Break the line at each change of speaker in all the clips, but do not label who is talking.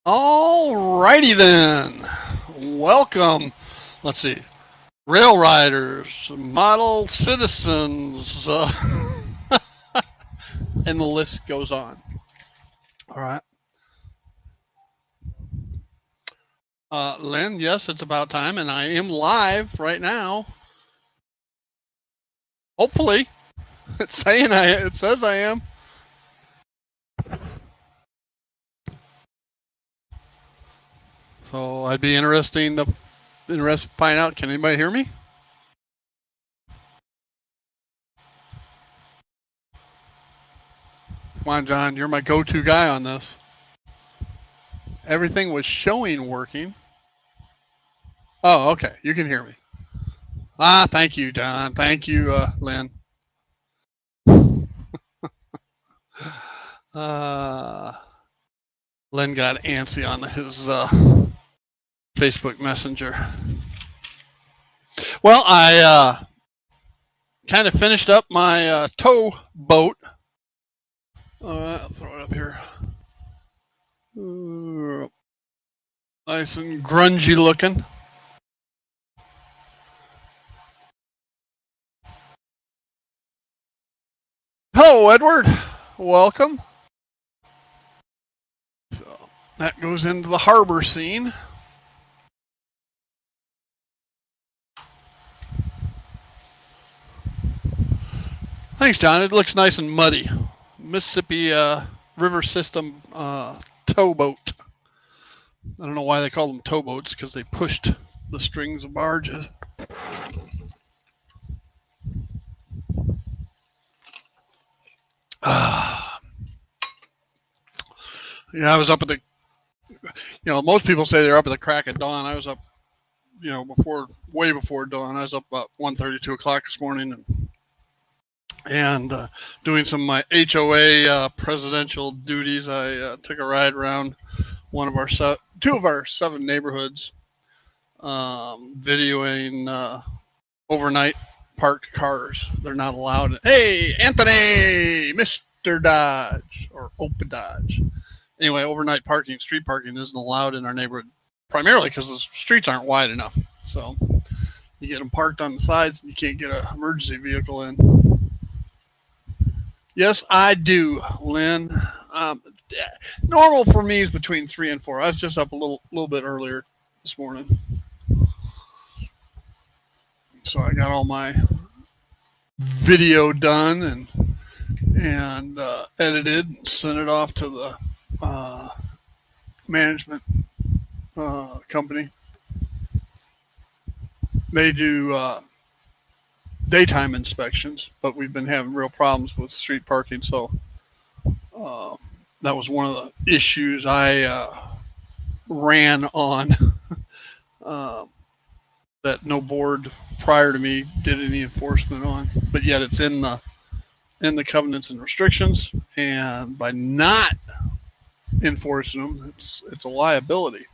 All righty then. Welcome. Let's see. Rail riders, model citizens, and the list goes on. All right. Lynn, yes, it's about time, and I am live right now. Hopefully, it says I am. So I'd be interested to find out. Can anybody hear me? Come on, John, you're my go-to guy on this. Everything was showing working. Oh, okay, you can hear me. Thank you, John. Thank you, Lynn. Len got antsy on his Facebook Messenger. Well, I kind of finished up my tow boat. I'll throw it up here. Nice and grungy looking. Hello, Edward. Welcome. So that goes into the harbor scene. Thanks, John. It looks nice and muddy. Mississippi River System towboat. I don't know why they call them towboats, because they pushed the strings of barges. Yeah, I was up at the, most people say they're up at the crack of dawn. I was up, way before dawn. I was up about 1:30, 2 o'clock this morning, and doing some of my HOA presidential duties. I took a ride around two of our 7 neighborhoods, videoing overnight parked cars. They're not allowed. Hey, Anthony, Mr. Dodge, or Opa Dodge. Anyway, overnight parking, street parking isn't allowed in our neighborhood, primarily because the streets aren't wide enough. So you get them parked on the sides and you can't get an emergency vehicle in. Yes, I do, Lynn. Normal for me is between 3 and 4. I was just up a little bit earlier this morning. So I got all my video done and edited, and sent it off to the management company. They do daytime inspections, but we've been having real problems with street parking, so that was one of the issues I ran on that no board prior to me did any enforcement on, but yet it's in the covenants and restrictions, and by not enforcing them, it's a liability.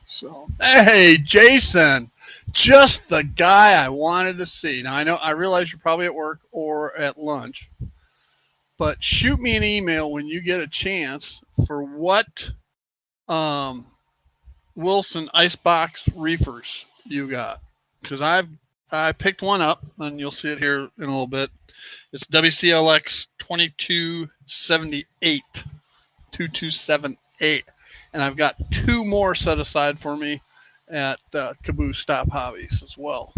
So, hey, Jason, just the guy I wanted to see. Now, I realize you're probably at work or at lunch, but shoot me an email when you get a chance for what Wilson Icebox reefers you got, because I picked one up, and you'll see it here in a little bit. It's WCLX 2278, and I've got 2 more set aside for me at Caboose Stop Hobbies as well.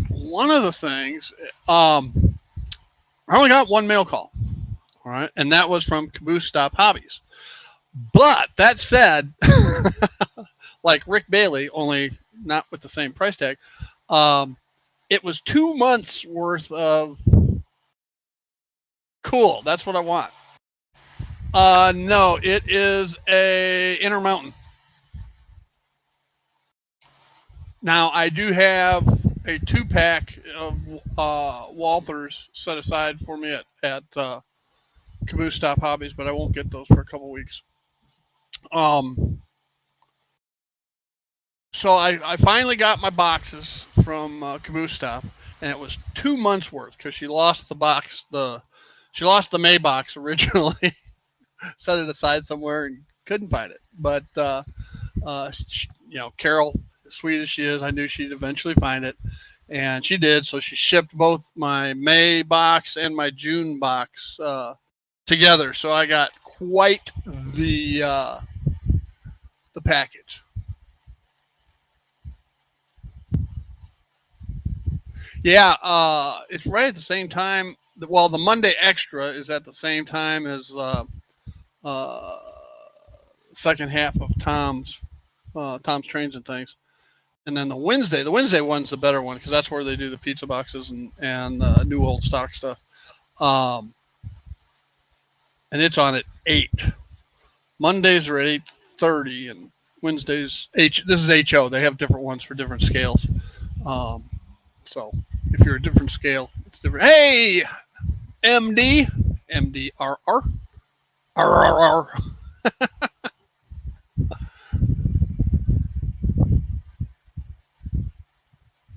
One of the things, I only got 1 mail call, all right, and that was from Caboose Stop Hobbies. But that said, like Rick Bailey, only not with the same price tag, it was 2 months worth of cool. That's what I want. No, it is a Intermountain. Now, I do have a 2-pack of Walthers set aside for me at Caboose Stop Hobbies, but I won't get those for a couple weeks. So I finally got my boxes from Caboose Stop, and it was 2 months worth because she lost the box. She lost the May box originally, set it aside somewhere and couldn't find it. But Carol, sweet as she is, I knew she'd eventually find it, and she did. So she shipped both my May box and my June box together. So I got quite the package. Yeah, it's right at the same time. Well, the Monday Extra is at the same time as uh, second half of Tom's Trains and Things, and then the Wednesday one's the better one because that's where they do the pizza boxes and new old stock stuff. Um, and it's on at 8. Mondays are at 8:30, and Wednesdays This is HO. They have different ones for different scales. Um, so if you're a different scale, it's different. Hey, MD, MDRR, RRR.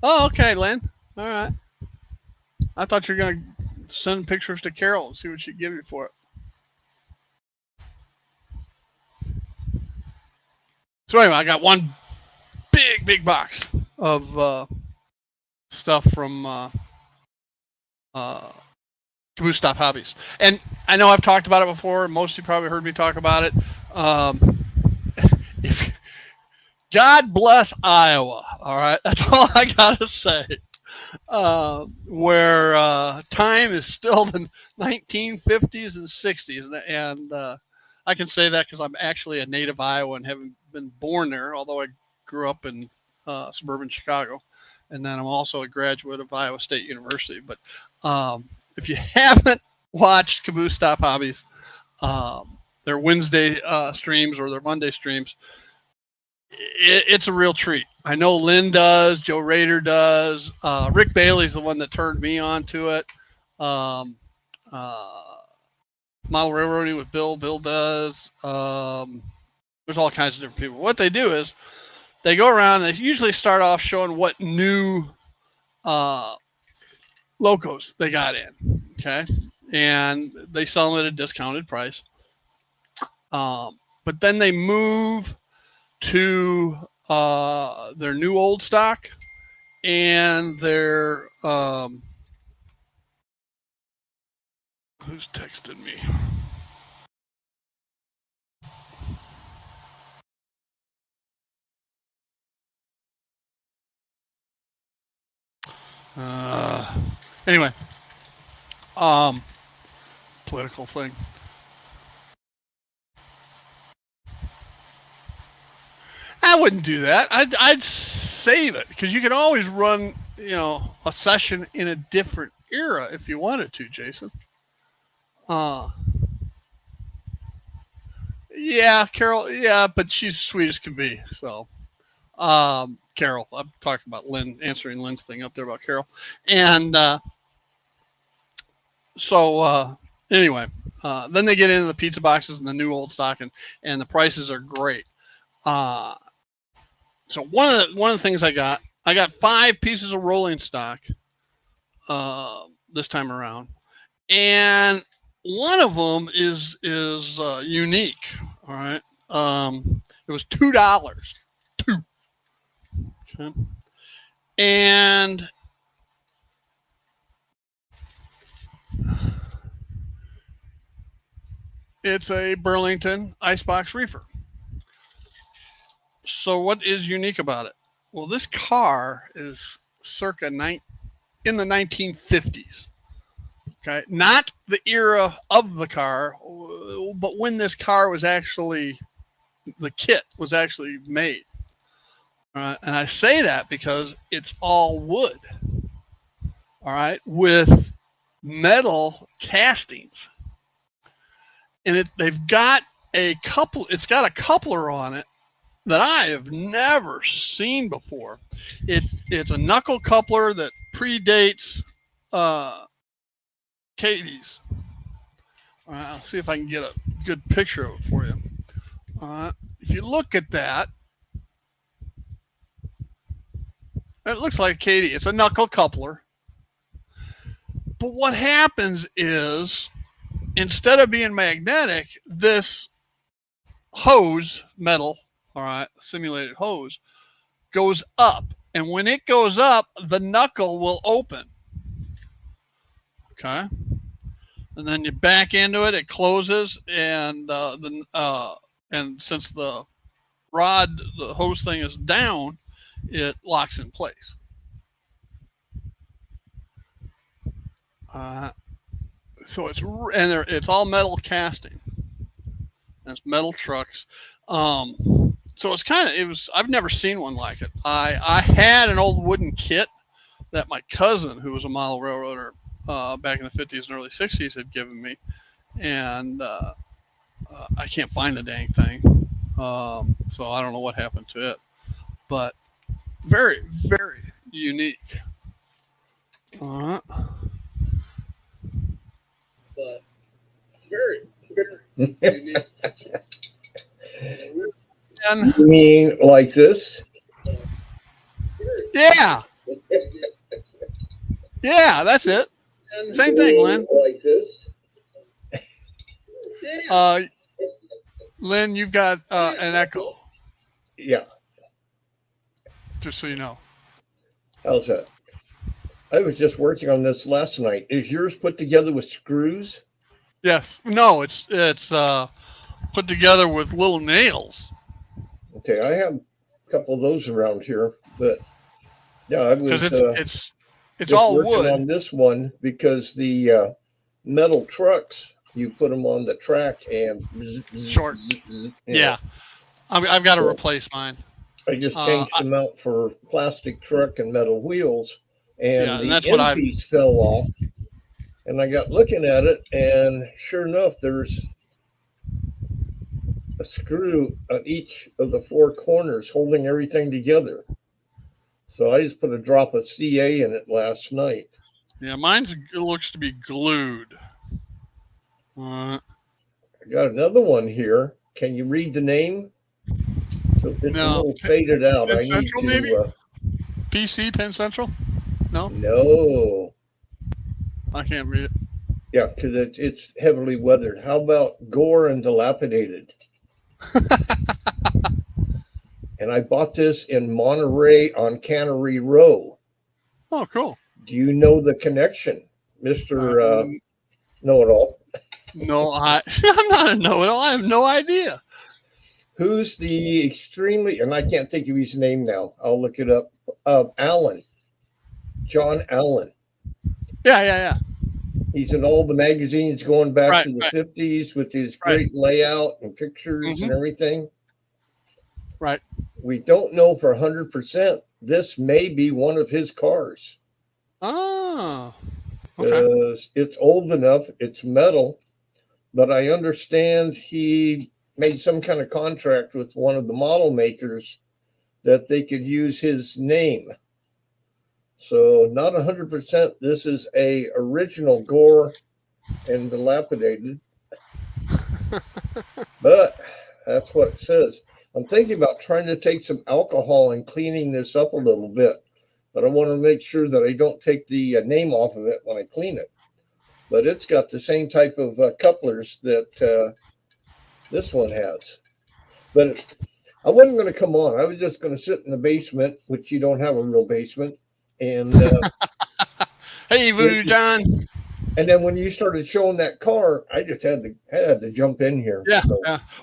Oh, okay, Lynn. All right. I thought you were gonna send pictures to Carol and see what she'd give you for it. So anyway, I got one big box of stuff from uh, Caboose Stop Hobbies, and I know I've talked about it before. And most of you probably heard me talk about it. If God bless Iowa. All right, that's all I gotta say. Where time is still the 1950s and 60s, and I can say that because I'm actually a native Iowan, haven't been born there, although I grew up in suburban Chicago, and then I'm also a graduate of Iowa State University. But if you haven't watched Caboose Stop Hobbies, their Wednesday streams or their Monday streams, it's a real treat. I know Lynn does, Joe Rader does, Rick Bailey's the one that turned me on to it. Model Railroading with Bill does. There's all kinds of different people. What they do is they go around and they usually start off showing what new locos they got in, okay? And they sell them at a discounted price. But then they move to their new old stock and their who's texted me? Anyway, political thing. I wouldn't do that. I'd save it because you can always run, a session in a different era if you wanted to, Jason. Yeah, Carol. Yeah, but she's sweet as can be. So, Carol, I'm talking about Lynn, answering Lynn's thing up there about Carol, and anyway, then they get into the pizza boxes and the new old stock, and the prices are great. So one of the things I got 5 pieces of rolling stock this time around, and one of them is unique. All right, it was $2. Okay, and it's a Burlington Icebox Reefer. So what is unique about it? Well, this car is circa in the 1950s. Okay, not the era of the car, but when this car was actually, the kit was actually made. And I say that because it's all wood. All right, with metal castings, and they've got a couple. It's got a coupler on it that I have never seen before. It's a knuckle coupler that predates Katie's. I'll see if I can get a good picture of it for you. If you look at that, it looks like Katie. It's a knuckle coupler. But what happens is, instead of being magnetic, this hose, metal, all right, simulated hose, goes up. And when it goes up, the knuckle will open. Okay. And then you back into it, it closes, and and since the hose thing is down, it locks in place. So it's all metal casting. There's metal trucks. So I've never seen one like it. I had an old wooden kit that my cousin, who was a model railroader back in the 50s and early 60s, had given me, and I can't find the dang thing. So I don't know what happened to it, but very, very unique. But very, very unique. And,
you mean like this?
Yeah. Yeah, that's it. Same thing, Lynn.
Like this?
Lynn, you've got an echo.
Yeah.
Just so you know.
How's that? I was just working on this last night. Is yours put together with screws?
Yes. No, it's put together with little nails.
Okay, I have a couple of those around here, but yeah, I was
because it's all wood
on this one because the metal trucks, you put them on the track and
short. Yeah, I've got to replace mine.
I just changed them out for plastic truck and metal wheels, and the end piece fell off. And I got looking at it, and sure enough, there's a screw on each of the four corners holding everything together. So I just put a drop of CA in it last night.
Yeah, mine looks to be glued.
I got another one here. Can you read the name? So it's a little faded out.
Penn Central, maybe? PC Penn Central? No?
No.
I can't read it.
Yeah, because it's heavily weathered. How about gore and dilapidated? And I bought this in Monterey on Cannery Row.
Oh, cool.
Do you know the connection, Mr. Know-It-All?
No, I'm not a know-it-all. I have no idea.
Who's the extremely, and I can't think of his name now. I'll look it up. Allen. John Allen.
Yeah.
He's in all the magazines going back to the 50s with his great layout and pictures and everything.
Right.
We don't know for 100%. This may be one of his cars.
Oh. Okay.
It's old enough. It's metal. But I understand he made some kind of contract with one of the model makers that they could use his name. So not 100%. This is a original gore and dilapidated. But that's what it says. I'm thinking about trying to take some alcohol and cleaning this up a little bit. But I want to make sure that I don't take the name off of it when I clean it. But it's got the same type of couplers that this one has. But I wasn't going to come on. I was just going to sit in the basement, which you don't have a real basement. And
hey, Voodoo John.
And then when you started showing that car, I just had to jump in here.
Yeah.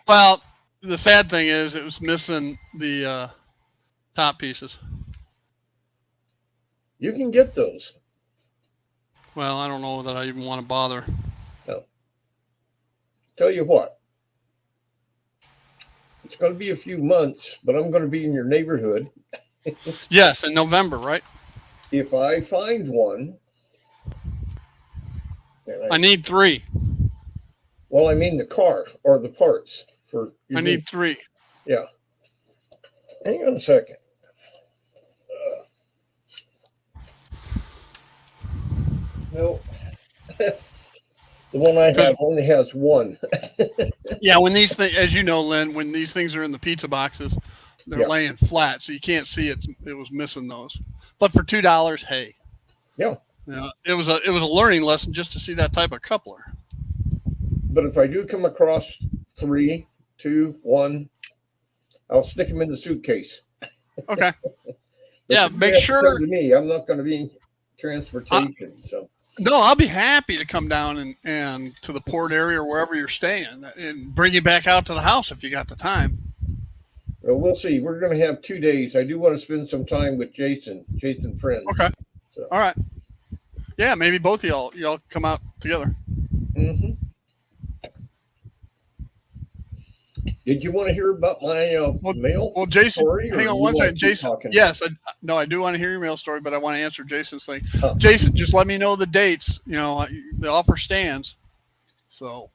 Well, the sad thing is it was missing the top pieces.
You can get those.
Well, I don't know that I even want to bother.
No. Tell you what. It's going to be a few months, but I'm going to be in your neighborhood.
Yes, in November, right?
If I find one.
I need 3.
Well, I mean the car or the parts. I
need 3.
Yeah. Hang on a second. No. The one I have only has 1.
Yeah, when these things, as you know, Lynn, when these things are in the pizza boxes, they're laying flat, so you can't see it was missing those. But for $2, hey.
Yeah.
You know, it was a learning lesson just to see that type of coupler.
But if I do come across 3, 2, 1, I'll stick them in the suitcase.
Okay.
But
Yeah,
you
make
have to
sure.
come to me. I'm not going to be in
I,
transportation. So
no, I'll be happy to come down and to the port area or wherever you're staying and bring you back out to the house if you got the time.
well, we'll see. We're going to have 2 days. I do want to spend some time with Jason Friend.
Okay.
So.
All right. Yeah, maybe both of y'all come out together.
Mm-hmm. Did you want to hear about my
Well,
mail
well, Jason,
story,
hang
or
on
you
one
want
second,
to keep
Jason.
talking?
Yes, no, I do want to hear your mail story, but I want to answer Jason's thing.
Oh.
Jason, just let me know the dates. You know, the offer stands. So,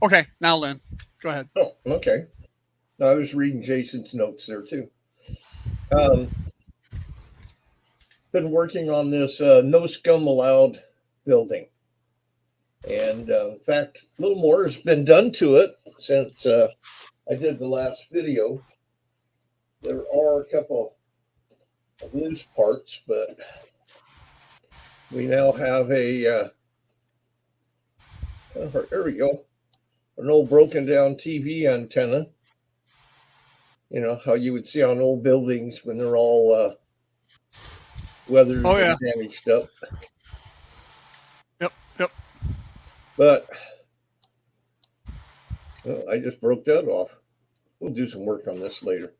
okay, now Lynn, go ahead.
Oh, okay. No, I was reading Jason's notes there too. Been working on this no scum allowed building. And in fact, a little more has been done to it since I did the last video. There are a couple of loose parts, but we now have a, there we go, an old broken down TV antenna. You know, how you would see on old buildings when they're all weathered and damaged up.
Yep.
But well, I just broke that off. We'll do some work on this later.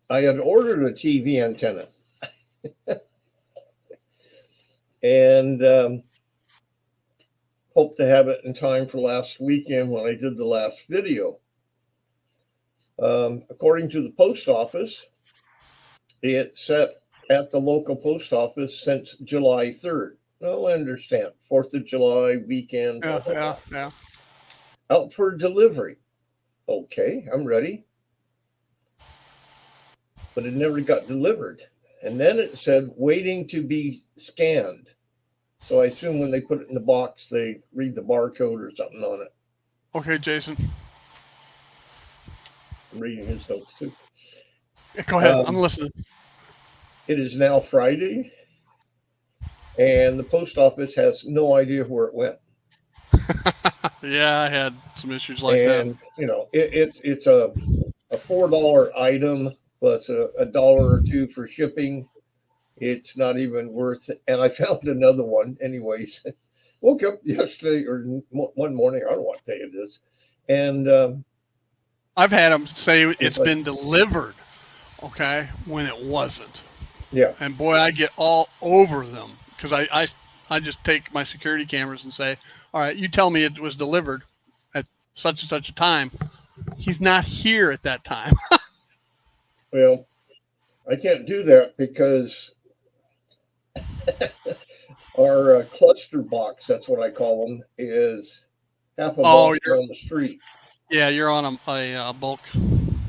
I had ordered a TV antenna. And hope to have it in time for last weekend when I did the last video. According to the post office, it's set at the local post office since July 3rd. Well, I understand. 4th of July weekend. Blah, blah, blah.
Yeah.
Out for delivery. Okay, I'm ready. But it never got delivered. And then it said waiting to be scanned. So I assume when they put it in the box, they read the barcode or something on it.
Okay, Jason.
I'm reading his notes too.
Go ahead. I'm listening.
It is now Friday, and the post office has no idea where it went.
Yeah, I had some issues like
and,
that.
And you know, it's a $4 item plus a dollar or two for shipping. It's not even worth it. And I found another one, anyways. Woke up yesterday or one morning. I don't know what day it is, and
I've had them say it's been delivered. Okay, when it wasn't.
Yeah.
And boy, I get all over them because I just take my security cameras and say, all right, you tell me it was delivered at such and such a time. He's not here at that time.
Well, I can't do that because our cluster box, that's what I call them, is half a block down the street.
Yeah, you're on a bulk.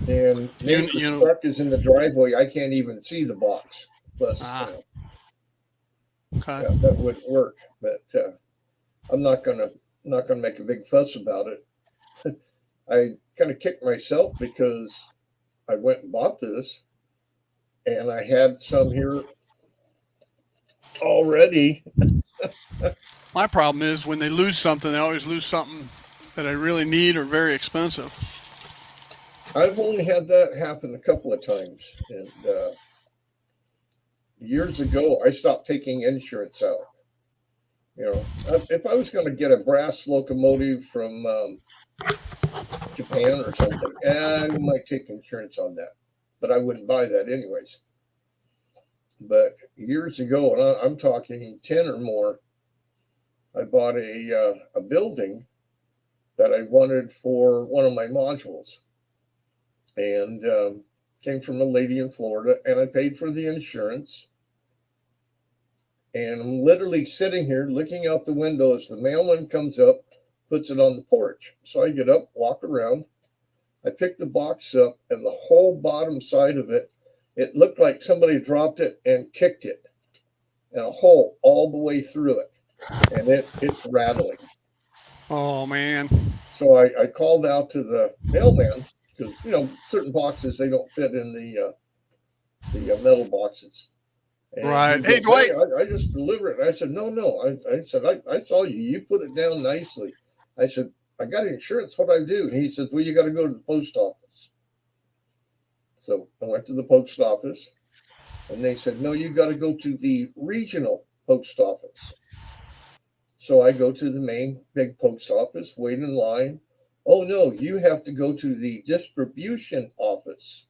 And the truck is in the driveway. I can't even see the box. Plus,
okay.
Yeah, that wouldn't work. But I'm not gonna make a big fuss about it. I kind of kicked myself because I went and bought this, and I had some here already.
My problem is when they lose something, they always lose something that I really need or very expensive.
I've only had that happen a couple of times, and years ago I stopped taking insurance out. You know, if I was going to get a brass locomotive from Japan or something, I might take insurance on that, but I wouldn't buy that anyways. But years ago, and I'm talking 10 or more, I bought a building that I wanted for one of my modules. And came from a lady in Florida, and I paid for the insurance. And I'm literally sitting here looking out the window as the mailman comes up, puts it on the porch. So I get up, walk around. I pick the box up, and the whole bottom side of it, it looked like somebody dropped it and kicked it, and a hole all the way through it. And it's rattling.
Oh, man.
So I called out to the mailman, because, you know, certain boxes, they don't fit in the metal boxes. And he
Right. Hey,
goes,
Dwight.
hey, I just deliver it. And I said, no. I said, I saw you. You put it down nicely. I said, I got insurance. What I do? And he said, well, you got to go to the post office. So I went to the post office, and they said, no, you got to go to the regional post office. So I go to the main big post office, wait in line. Oh, no, you have to go to the distribution office.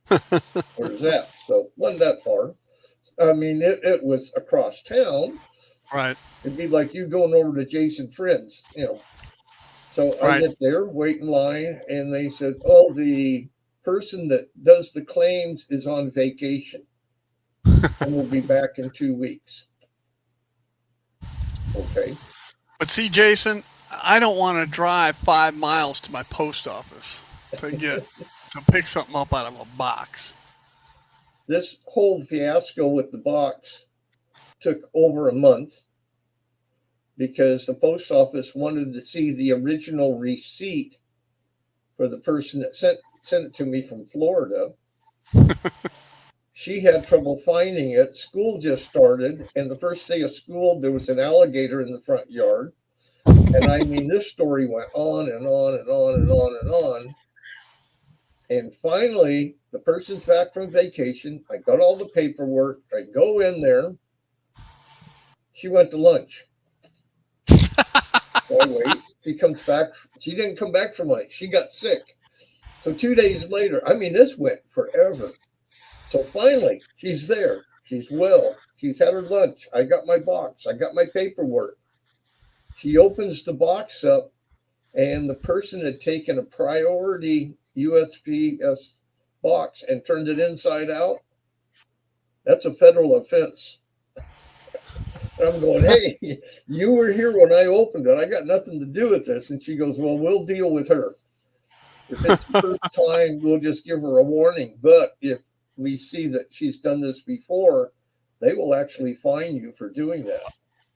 Where's that? So wasn't that far. I mean, it was across town.
Right.
It'd be like you going over to Jason Friends, you know. So I
Right.
get there, wait in line, and they said, oh, the person that does the claims is on vacation and will be back in 2 weeks. Okay.
But see, Jason, I don't want to drive 5 miles to my post office to pick something up out of a box.
This whole fiasco with the box took over a month because the post office wanted to see the original receipt for the person that sent it to me from Florida. She had trouble finding it. School just started, and the first day of school, there was an alligator in the front yard. And I mean, this story went on and on and on and on and on. And finally, the person's back from vacation. I got all the paperwork. I go in there. She went to lunch. So I wait. She comes back. She didn't come back from lunch. She got sick. So 2 days later, I mean, this went forever. So finally, she's there. She's well. She's had her lunch. I got my box. I got my paperwork. She opens the box up, and the person had taken a priority USPS box and turned it inside out. That's a federal offense. And I'm going, hey, you were here when I opened it. I got nothing to do with this. And she goes, well, we'll deal with her. If it's the first time, we'll just give her a warning. But if we see that she's done this before, they will actually fine you for doing that.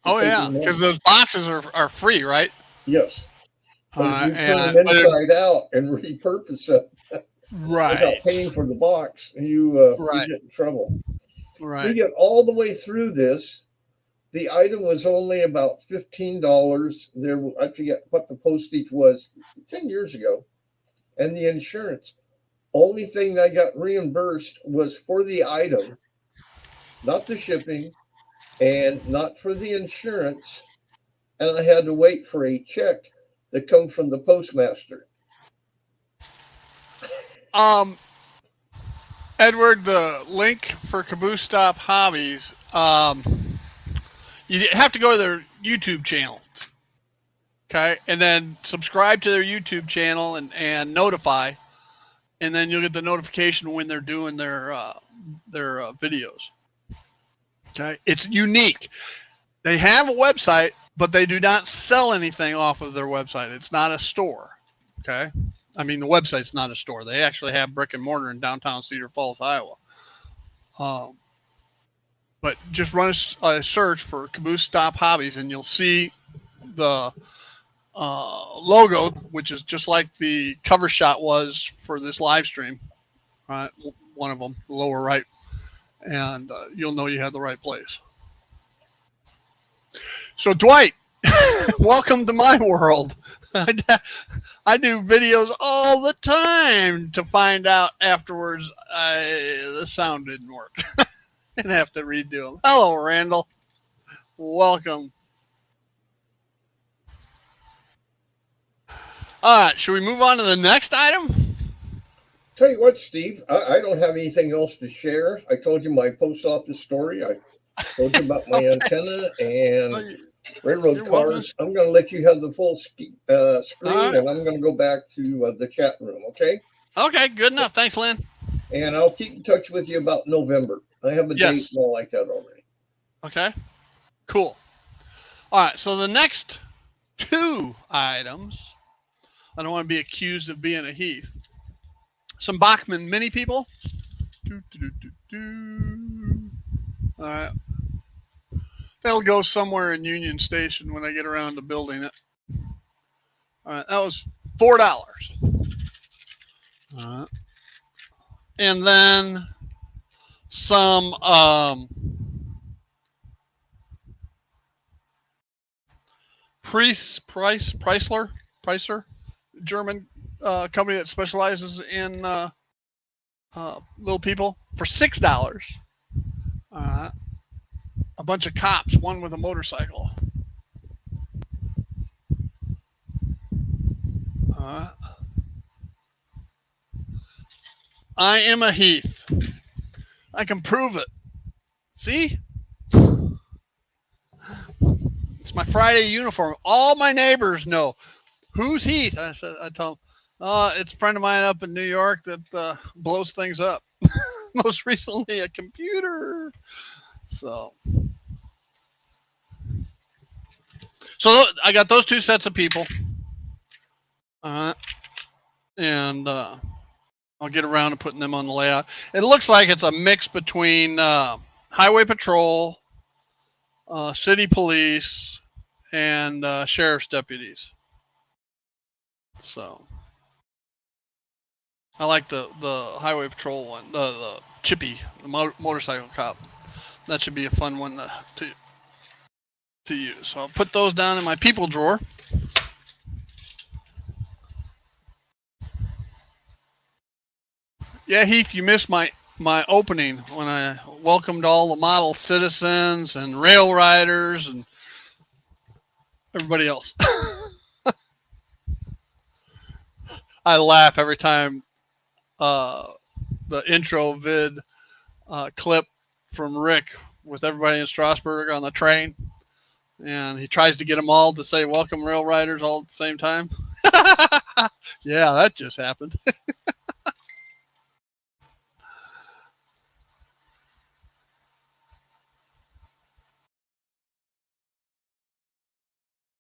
Oh, yeah, because those boxes are free, right?
Yes. But if you turn them inside out and repurpose it without paying for the box, you get in trouble.
Right.
We get all the way through this. The item was only about $15. I forget what the postage was 10 years ago. And the insurance. Only thing I got reimbursed was for the item, not the shipping, and not for the insurance. And I had to wait for a check that comes from the postmaster.
Edward, the link for Caboose Stop Hobbies, you have to go to their YouTube channel. Okay, and then subscribe to their YouTube channel and notify, and then you'll get the notification when they're doing their videos. Okay, it's unique. They have a website, but they do not sell anything off of their website. It's not a store. Okay, I mean the website's not a store. They actually have brick and mortar in downtown Cedar Falls, Iowa. But just run a search for Caboose Stop Hobbies, and you'll see the logo, which is just like the cover shot was for this live stream, right? One of them, the lower right, and you'll know you have the right place. So Dwight, welcome to my world. I do videos all the time to find out afterwards the sound didn't work and have to redo them. Hello, Randall. Welcome. All right, should we move on to the next item?
Tell you what, Steve, I don't have anything else to share. I told you my post office story. I told you about my antenna and railroad cars. I'm going to let you have the full screen, right, and I'm going to go back to the chat room, okay?
Okay, good enough. Thanks, Lynn.
And I'll keep in touch with you about November. I have a date and all like that already.
Okay, cool. All right, so the next two items, I don't want to be accused of being a Heath. Some Bachman Mini people. All right. They'll go somewhere in Union Station when I get around to building it. All right, that was $4. All right. And then some Pricer, German company that specializes in little people, for $6. A bunch of cops, one with a motorcycle. I am a Heath. I can prove it. See? It's my Friday uniform. All my neighbors know. Who's Heath? I tell them, it's a friend of mine up in New York that blows things up. Most recently, a computer. So I got those two sets of people. And I'll get around to putting them on the layout. It looks like it's a mix between highway patrol, city police, and sheriff's deputies. So I like the highway patrol one, the Chippy, the motorcycle cop. That should be a fun one to use. So I'll put those down in my people drawer. Yeah, Heath, you missed my opening when I welcomed all the model citizens and rail riders and everybody else. I laugh every time the intro vid clip from Rick with everybody in Strasbourg on the train, and he tries to get them all to say welcome rail riders all at the same time. Yeah, that just happened.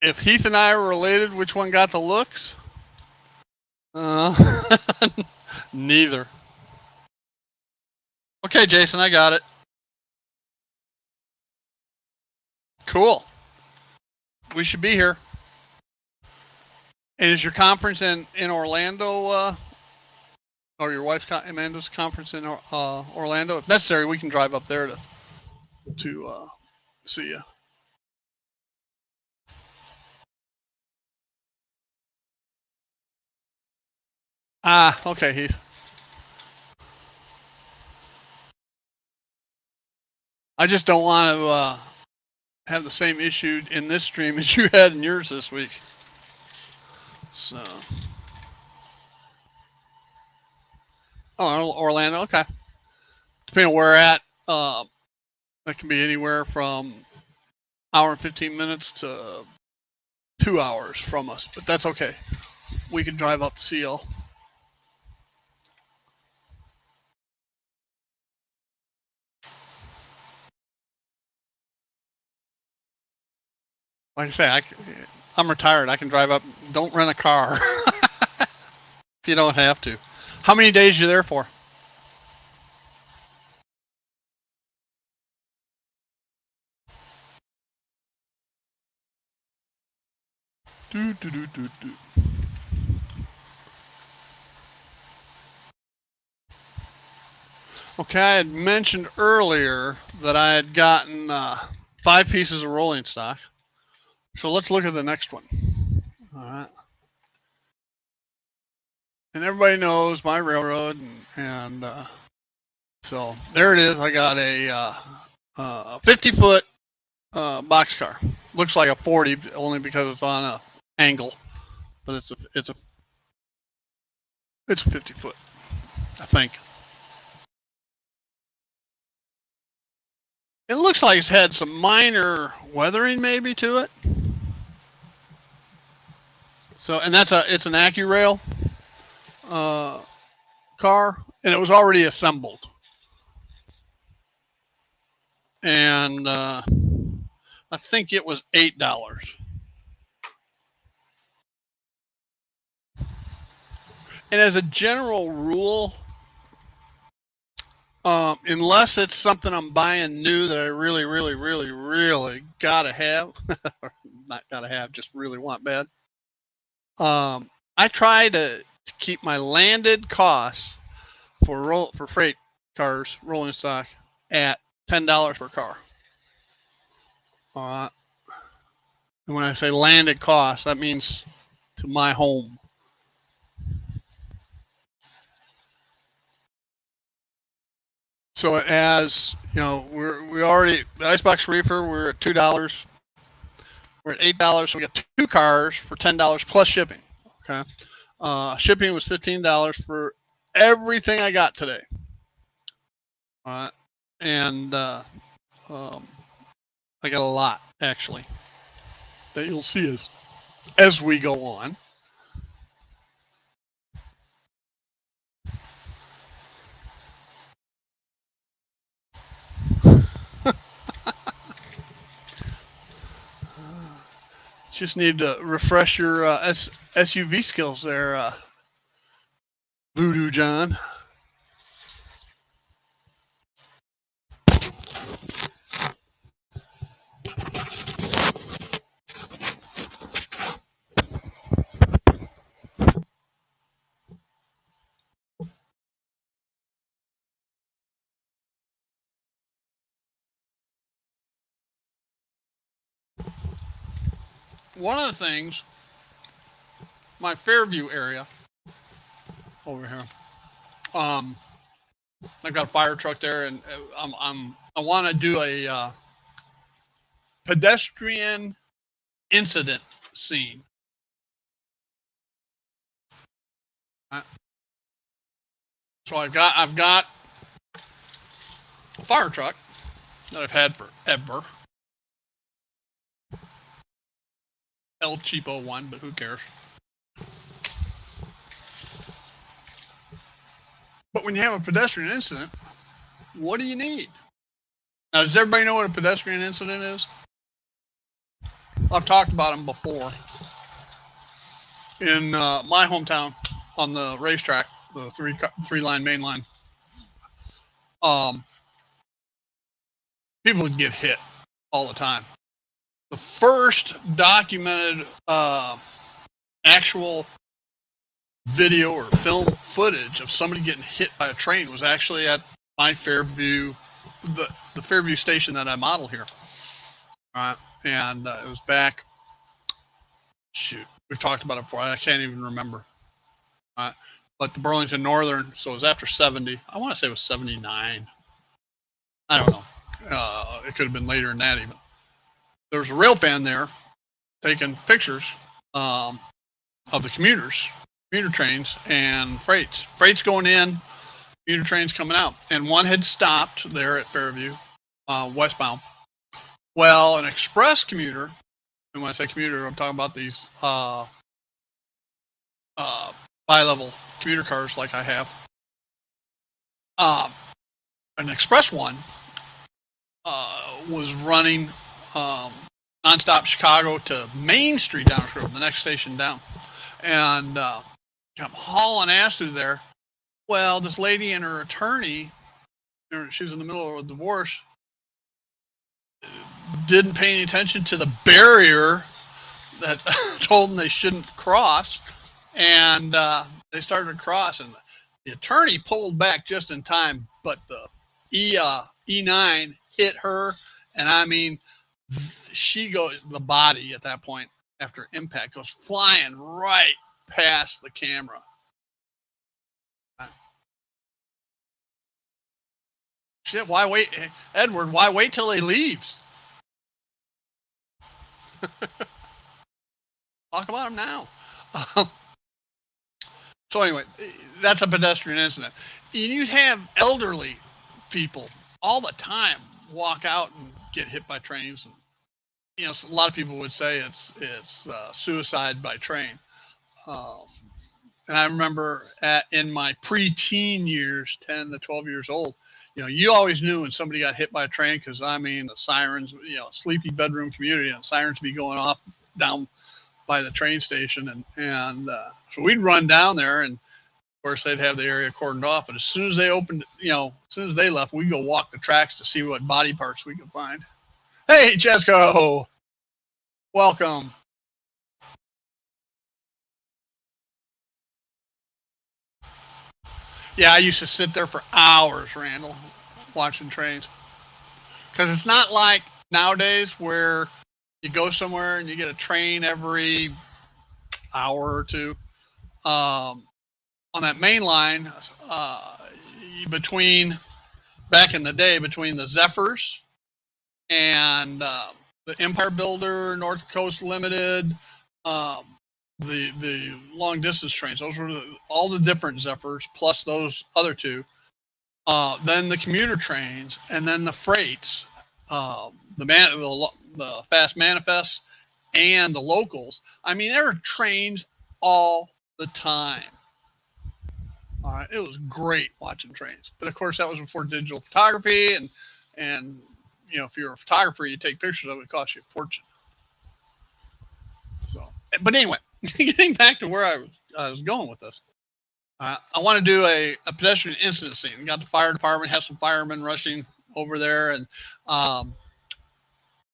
If Heath and I were related, which one got the looks? Neither. Okay, Jason, I got it. Cool. We should be here. And is your conference in Orlando, or your wife's Amanda's conference in Orlando? If necessary, we can drive up there to see you. Okay, Heath. I just don't want to have the same issue in this stream as you had in yours this week. So, Orlando, okay. Depending on where we're at, that can be anywhere from hour and 15 minutes to 2 hours from us, but that's okay. We can drive up to CL. Like I say, I'm retired. I can drive up. Don't rent a car if you don't have to. How many days are you there for? Okay, I had mentioned earlier that I had gotten 5 pieces of rolling stock. So let's look at the next one. All right. And everybody knows my railroad, and so there it is. I got a 50-foot boxcar. Looks like a 40 only because it's on a angle, but it's a 50-foot, I think. It looks like it's had some minor weathering maybe to it. So, and it's an AccuRail car, and it was already assembled. And I think it was $8. And as a general rule, unless it's something I'm buying new that I really, really, really, really gotta have, not gotta have, just really want bad. I try to keep my landed costs for freight cars, rolling stock, at $10 per car. And when I say landed cost, that means to my home. So as you know, we already the icebox reefer. We're at $2. We're at $8. So we got 2 cars for $10 plus shipping. Okay, shipping was $15 for everything I got today. All right, and I got a lot actually that you'll see as we go on. Just need to refresh your SUV skills there, Voodoo John. One of the things, my Fairview area over here, I've got a fire truck there, and I want to do a pedestrian incident scene. So I've got a fire truck that I've had forever. El Cheapo one, but who cares? But when you have a pedestrian incident, what do you need? Now, does everybody know what a pedestrian incident is? I've talked about them before. In my hometown, on the racetrack, the three-line main line, people would get hit all the time. The first documented actual video or film footage of somebody getting hit by a train was actually at my Fairview, the Fairview station that I model here. All right, and it was back. Shoot, we've talked about it before. I can't even remember. All right, but the Burlington Northern, so it was after 70. I want to say it was 79. I don't know. It could have been later than that even. There was a rail fan there taking pictures of the commuter trains and freights. Freights going in, commuter trains coming out. And one had stopped there at Fairview, westbound. Well, an express commuter, and when I say commuter, I'm talking about these bi-level commuter cars like I have. An express one was running nonstop Chicago to Main Street down the next station down, and I'm hauling ass through there. Well, this lady and her attorney, she was in the middle of a divorce, didn't pay any attention to the barrier that told them they shouldn't cross, and they started to cross, and the attorney pulled back just in time, but the E9 hit her, and I mean, the body at that point after impact goes flying right past the camera. Shit, why wait, Edward? Why wait till he leaves? Talk about him now. So anyway, that's a pedestrian incident. You have elderly people all the time walk out and get hit by trains, and a lot of people would say it's suicide by train. And I remember in my pre-teen years, 10 to 12 years old, you always knew when somebody got hit by a train because, I mean, the sirens, sleepy bedroom community, and sirens be going off down by the train station. And so we'd run down there, and, of course, they'd have the area cordoned off. But as soon as they opened, as soon as they left, we'd go walk the tracks to see what body parts we could find. Hey, Jesco! Welcome. Yeah, I used to sit there for hours, Randall, watching trains. Because it's not like nowadays where you go somewhere and you get a train every hour or two. On that main line, between back in the day, between the Zephyrs and the Empire Builder, North Coast Limited, um, the long distance trains. Those were all the different Zephyrs plus those other two. Then the commuter trains, and then the freights, the fast manifests, and the locals. I mean, there were trains all the time. All right, it was great watching trains, but of course that was before digital photography, and if you're a photographer, you take pictures of it, it costs you a fortune. So, but anyway, getting back to where I was going with this. I want to do a pedestrian incident scene. We got the fire department, have some firemen rushing over there, and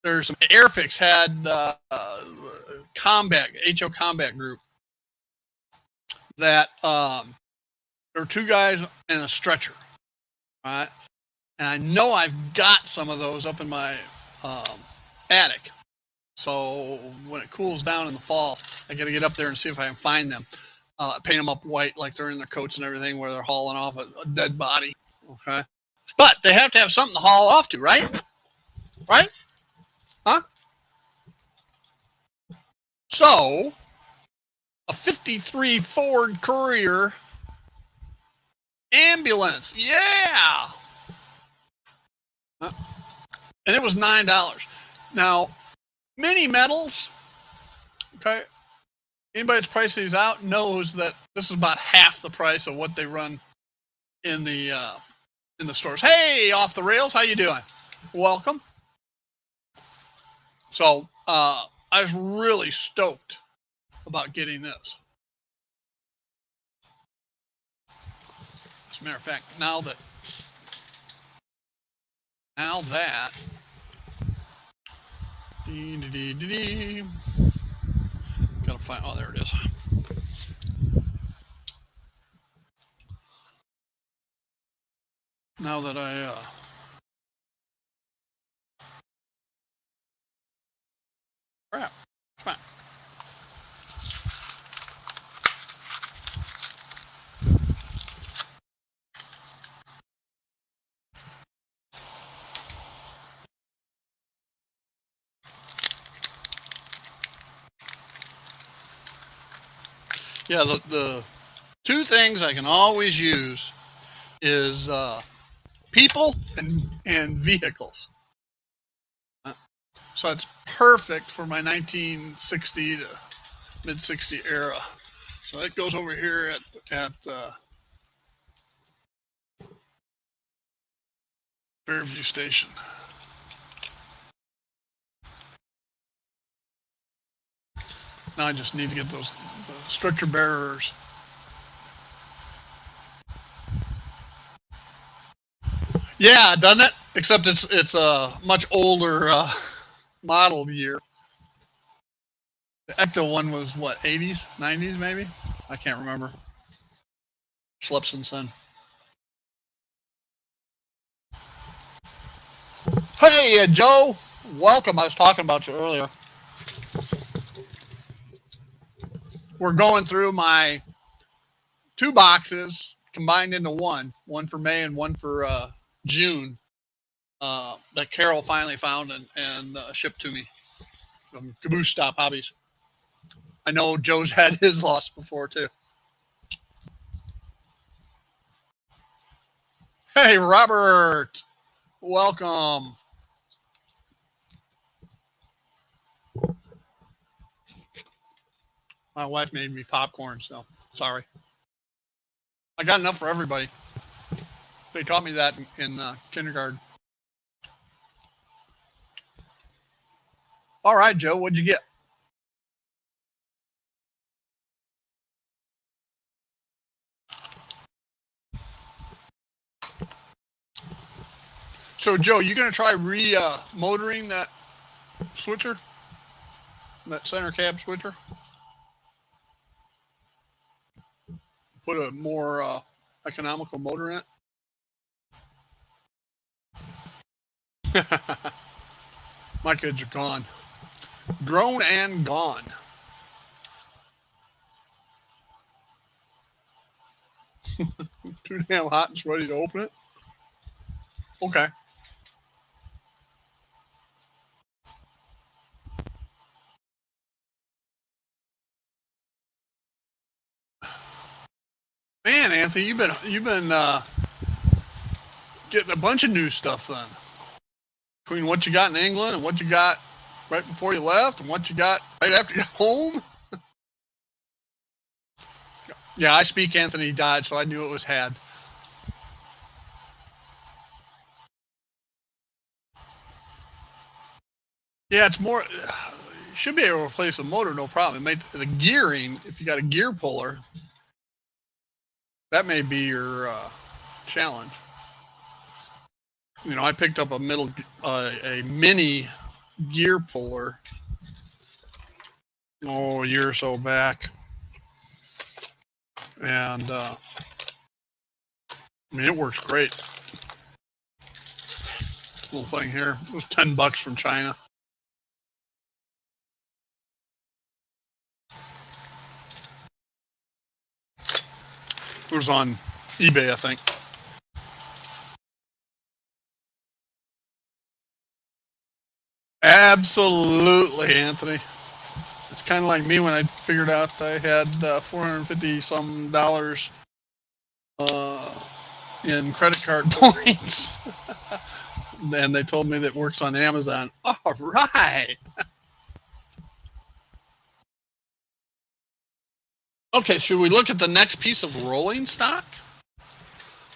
there's some Airfix had combat HO combat group that there were two guys in a stretcher, right? And I know I've got some of those up in my attic. So when it cools down in the fall, I got to get up there and see if I can find them. Paint them up white like they're in their coats and everything, where they're hauling off a dead body. Okay, but they have to have something to haul off to, right? Right? Huh? So a '53 Ford Courier ambulance, yeah, and it was $9. Now, mini metals, okay. Anybody that's priced these out knows that this is about half the price of what they run in the stores. Hey, off the rails, how you doing? Welcome. So I was really stoked about getting this. As a matter of fact, now that gotta find, oh, there it is. Now that crap, fine. Yeah, the two things I can always use is people and vehicles. So it's perfect for my 1960 to mid 60 era. So it goes over here at Fairview Station. Now I just need to get those stretcher bearers. Yeah, doesn't it? Except it's a much older model year. The Ecto one was what, 80s, 90s maybe? I can't remember. Schlepson son. Hey, Joe, welcome. I was talking about you earlier. We're going through my 2 boxes combined into one for May and one for June, that Carol finally found and shipped to me from Caboose Stop Hobbies. I know Joe's had his lost before too. Hey, Robert, welcome. My wife made me popcorn, so sorry. I got enough for everybody. They taught me that in kindergarten. All right, Joe, what'd you get? So, Joe, you gonna try motoring that switcher, that center cab switcher? Put a more economical motor in it. My kids are gone. Grown and gone. Too damn hot and sweaty to open it. Okay. Man, Anthony, you've been getting a bunch of new stuff then. Between what you got in England and what you got right before you left and what you got right after you got home. Yeah, I speak Anthony Dodge, so I knew it was had. Yeah, it's more. You should be able to replace the motor, no problem. The gearing, if you got a gear puller, that may be your challenge. You know, I picked up a mini gear puller, a year or so back, and I mean, it works great. Little thing here, it was $10 from China. It was on eBay, I think. Absolutely, Anthony. It's kind of like me when I figured out I had $450 some in credit card points. And they told me that it works on Amazon. All right. Okay, should we look at the next piece of rolling stock?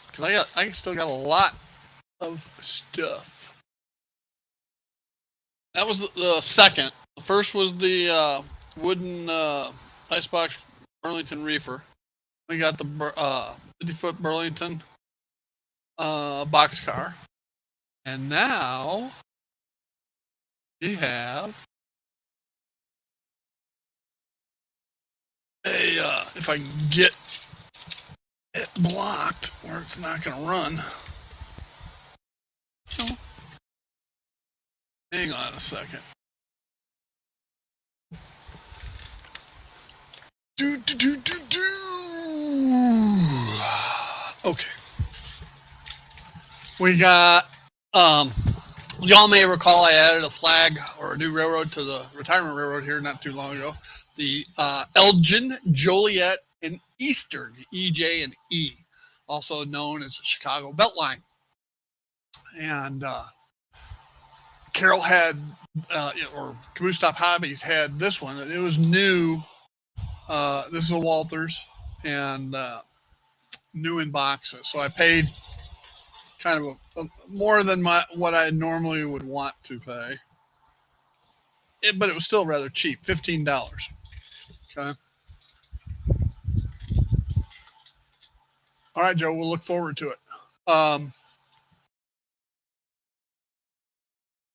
Because I still got a lot of stuff. That was the second. The first was the wooden icebox Burlington reefer. We got the 50-foot Burlington boxcar. And now we have if I can get it blocked where it's not going to run. Oh. Hang on a second. Okay. We got, y'all may recall I added a flag or a new railroad to the retirement railroad here not too long ago. The Elgin, Joliet, and Eastern, EJ and E, also known as the Chicago Beltline. And Carol had, or Caboose Stop Hobbies had this one. It was new. This is a Walters and new in boxes. So I paid kind of more than what I normally would want to pay. But it was still rather cheap, $15. Okay. All right, Joe, we'll look forward to it.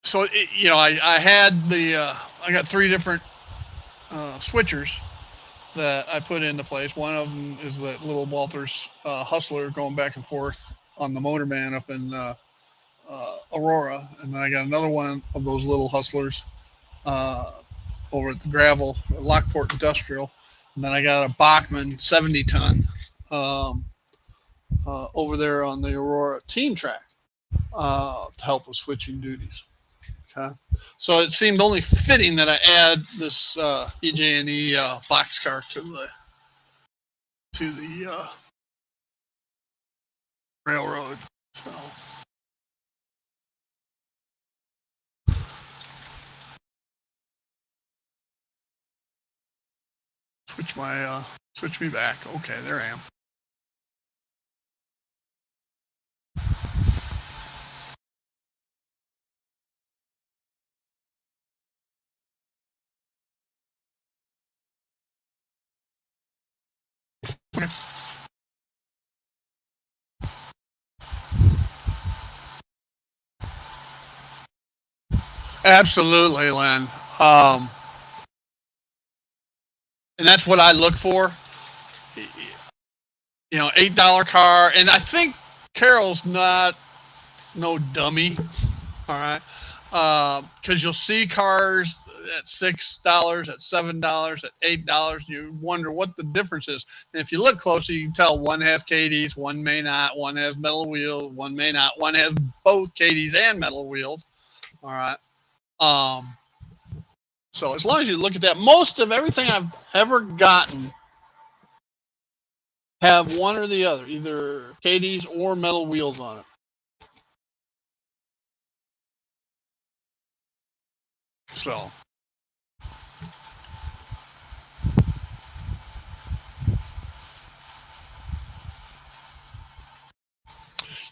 So, I had I got 3 different switchers that I put into place. One of them is the little Walters Hustler going back and forth on the Motorman up in Aurora. And then I got another one of those little Hustlers over at the Gravel, Lockport Industrial. And then I got a Bachmann 70-ton over there on the Aurora team track to help with switching duties. Okay, so it seemed only fitting that I add this EJ&E boxcar to the railroad. So. Switch me back. Okay, there I am. Okay. Absolutely, Len. And that's what I look for. $8 car, and I think Carol's not no dummy. All right, because you'll see cars at $6, at $7, at $8. You wonder what the difference is. And if you look closely, you can tell one has KDs, one may not. One has metal wheels, one may not. One has both KDs and metal wheels. All right. So as long as you look at that, most of everything I've ever gotten have one or the other, either KDs or metal wheels on it. So.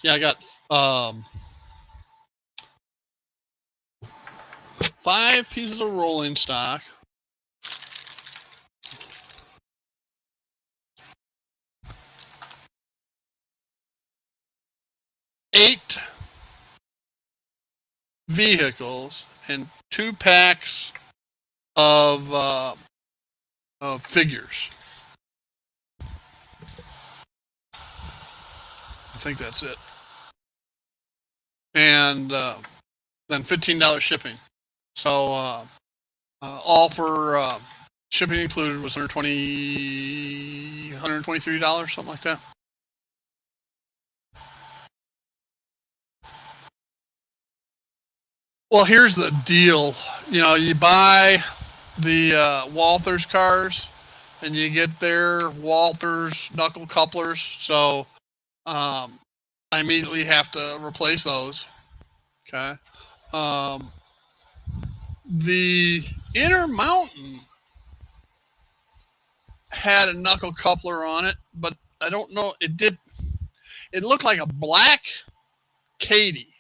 Yeah, I got 5 pieces of rolling stock. 8 vehicles and 2 packs of figures. I think that's it. And then $15 shipping. So all for shipping included was $123, something like that. Well, here's the deal. You know, you buy the Walthers cars, and you get their Walthers knuckle couplers. So I immediately have to replace those. Okay. The Intermountain had a knuckle coupler on it, but I don't know. It looked like a black Katie.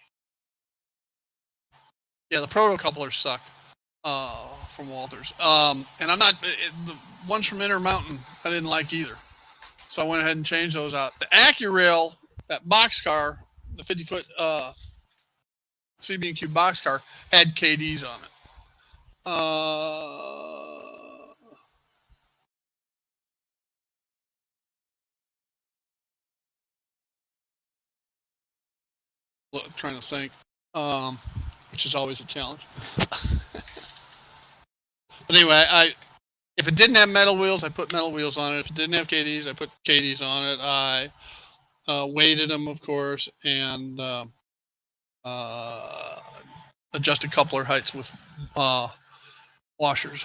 Yeah, the proto couplers suck from Walthers. And I'm not the ones from Intermountain I didn't like either, so I went ahead and changed those out. The AccuRail, that boxcar, the 50-foot CB&Q boxcar, had KDs on it. Trying to think, which is always a challenge. But anyway, if it didn't have metal wheels, I put metal wheels on it. If it didn't have KDs, I put KDs on it. I weighted them, of course, and adjusted coupler heights with washers.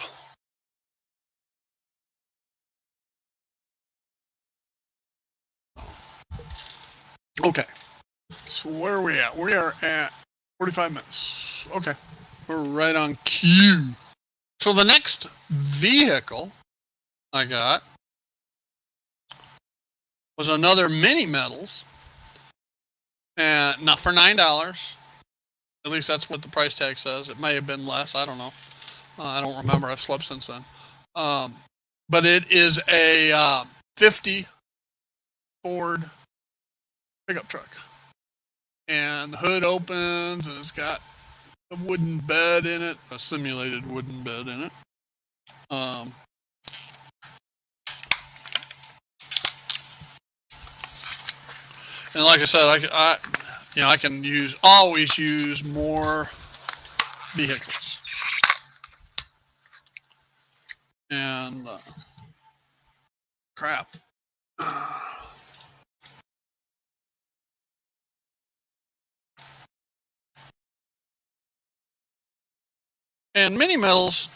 Okay, so where are we at? We are at 45 minutes. Okay, we're right on cue. So the next vehicle I got was another Mini Metals, and not for $9. At least that's what the price tag says. It may have been less. I don't know. I don't remember. I've slept since then. But it is a 50 Ford pickup truck, and the hood opens, and it's got a wooden bed in it, a simulated wooden bed in it. And like I said, I can always use more vehicles. And crap. And Mini Metals,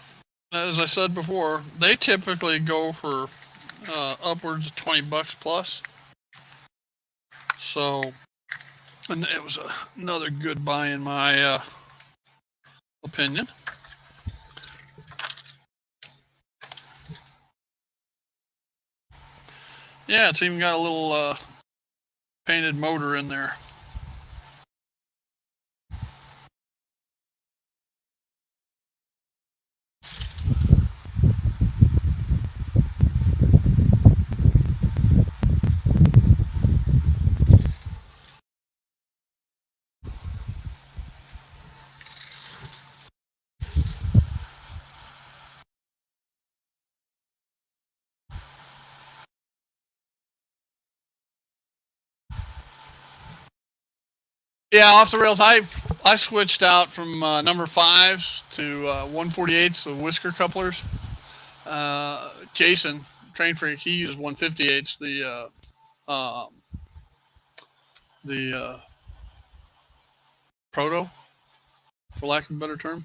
as I said before, they typically go for upwards of $20 plus. So, and it was another good buy in my opinion. Yeah, it's even got a little painted motor in there. Yeah, off the rails. I switched out from number 5s to 148s, the whisker couplers. Jason, Train Freak, he used 158s, the proto, for lack of a better term.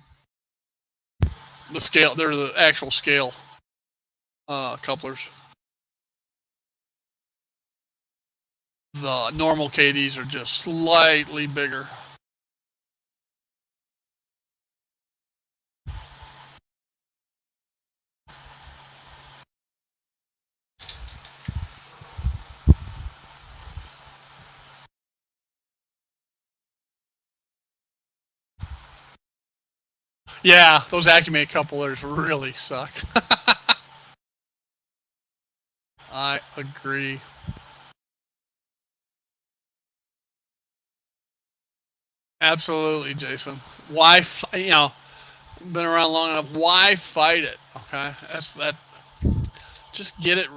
The scale, they're the actual scale couplers. The normal KDs are just slightly bigger. Yeah, those Acumate couplers really suck. I agree. Absolutely, Jason. Why, been around long enough. Why fight it? Okay, that's that. Just get it,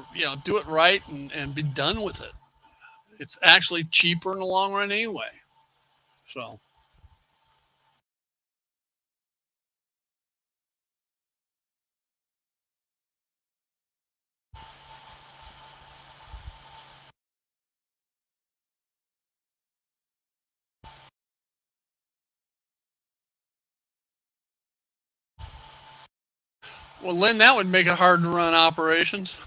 do it right and be done with it. It's actually cheaper in the long run anyway. So. Well, Lynn, that would make it hard to run operations.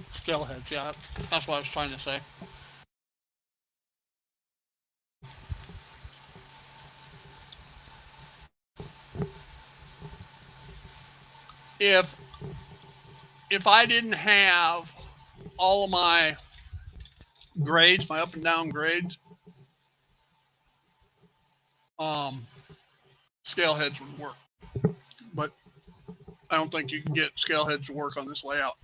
Scale heads, yeah, that's what I was trying to say. If I didn't have all of my grades, my up and down grades, scale heads would work. But I don't think you can get scale heads to work on this layout.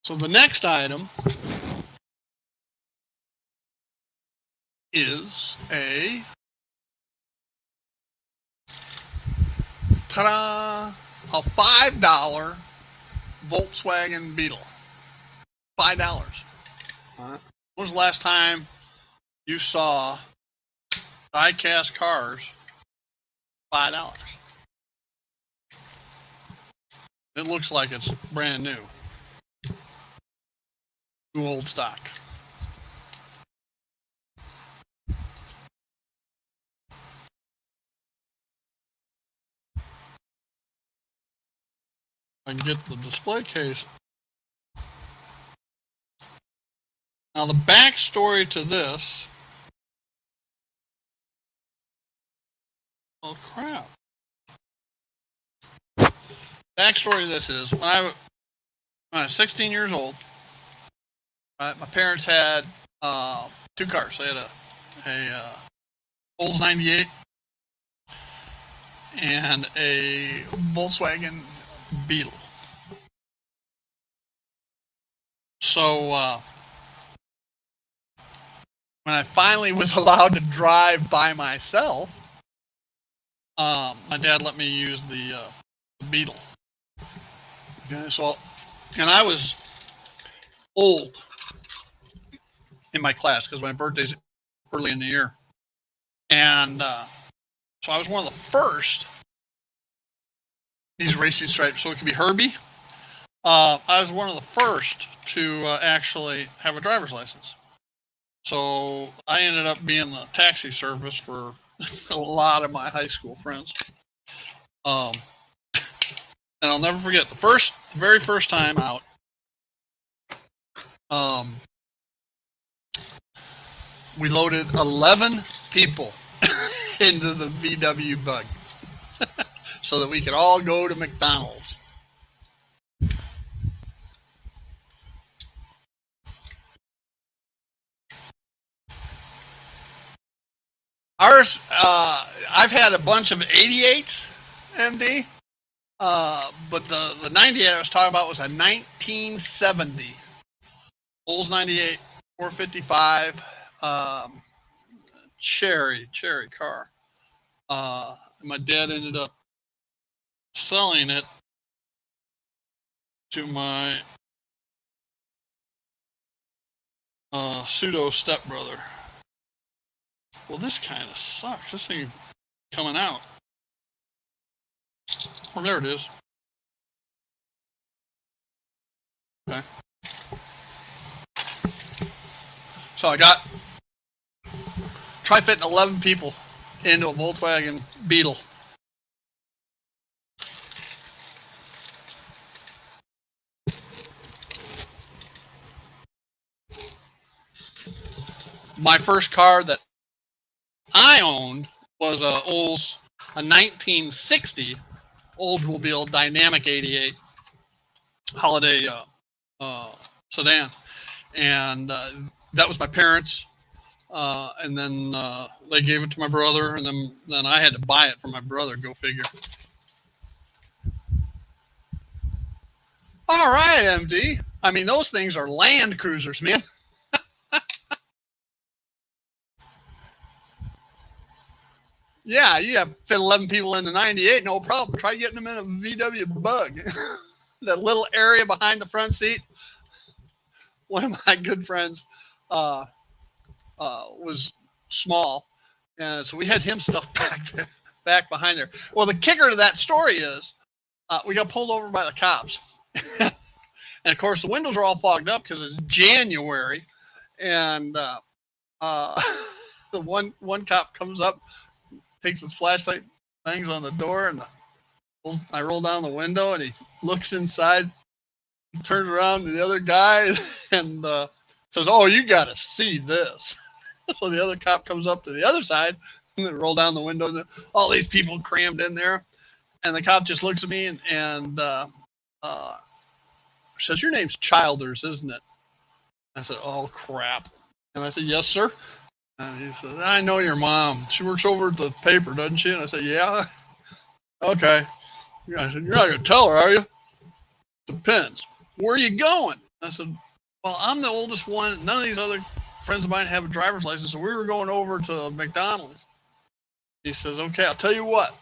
So the next item is a ta-da, a $5 Volkswagen Beetle. $5. When was the last time you saw die-cast cars? $5. It looks like it's brand new. New old stock. I can get the display case. Now the backstory to this. Oh crap. Backstory to this is when I was 16 years old, right, my parents had 2 cars. They had a Olds 98 and a Volkswagen Beetle. So when I finally was allowed to drive by myself, my dad let me use the Beetle. Okay, so, and I was old in my class because my birthday's early in the year, and so I was one of the first. These racing stripes, so it could be Herbie. I was one of the first to actually have a driver's license. So I ended up being the taxi service for a lot of my high school friends. And I'll never forget the very first time out. We loaded 11 people into the VW Bug so that we could all go to McDonald's. Ours, I've had a bunch of 88s, MD. But the 98 I was talking about was a 1970 Olds 98 455 cherry car. My dad ended up selling it to my pseudo stepbrother. Well, this kind of sucks. This thing coming out. Oh, there it is. Okay. So I try fitting 11 people into a Volkswagen Beetle. My first car that I owned was a 1960 Oldsmobile Dynamic 88 Holiday sedan, and that was my parents. And then they gave it to my brother, and then I had to buy it for my brother. Go figure. All right, MD. I mean, those things are Land Cruisers, man. Yeah, you have fit 11 people in the 98, no problem. Try getting them in a VW Bug. That little area behind the front seat. One of my good friends was small, and so we had him stuffed back behind there. Well, the kicker to that story is we got pulled over by the cops. And, of course, the windows are all fogged up because it's January, and the one cop comes up, takes his flashlight, bangs on the door, and I roll down the window, and he looks inside, turns around to the other guy, and says, "Oh, you got to see this." So the other cop comes up to the other side, and they roll down the window, and all these people crammed in there, and the cop just looks at me and says, "Your name's Childers, isn't it?" I said, "Oh, crap." And I said, "Yes, sir." And he said, "I know your mom. She works over at the paper, doesn't she?" And I said, "Yeah." "Okay." I said, "You're not going to tell her, are you?" "Depends. Where are you going?" I said, "Well, I'm the oldest one. None of these other friends of mine have a driver's license, so we were going over to McDonald's." He says, "Okay, I'll tell you what.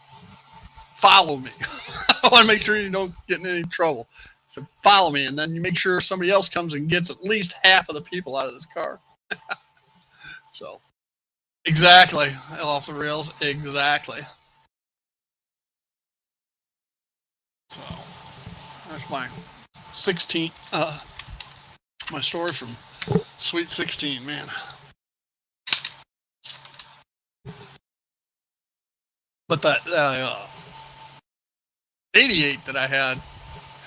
Follow me. I want to make sure you don't get in any trouble." I said, "Follow me, and then you make sure somebody else comes and gets at least half of the people out of this car." So, exactly. Off the rails, exactly. So, that's my 16, my story from Sweet 16, man. But that 88 that I had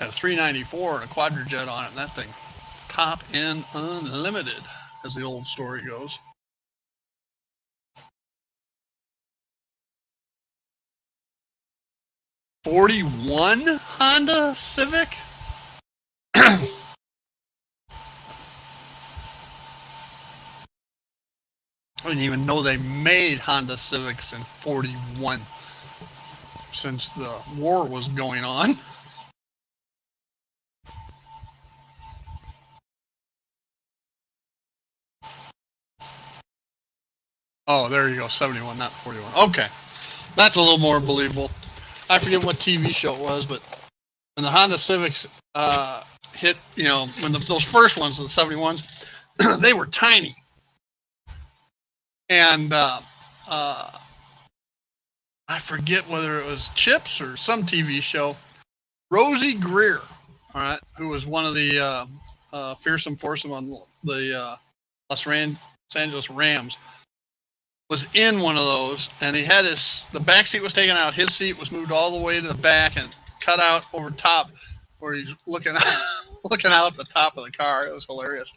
a 394 and a quadrijet on it, and that thing, top end unlimited, as the old story goes. '41 Honda Civic. I didn't even know they made Honda Civics in '41, since the war was going on. Oh, there you go, 71, not 41. Okay, that's a little more believable. I forget what TV show it was, but when the Honda Civics hit, when those first ones, the 71s, they were tiny. And I forget whether it was Chips or some TV show. Rosie Greer, all right, who was one of the fearsome foursome on the Los Angeles Rams, was in one of those, and he had the back seat was taken out. His seat was moved all the way to the back and cut out over top, where he's looking out at the top of the car. It was hilarious.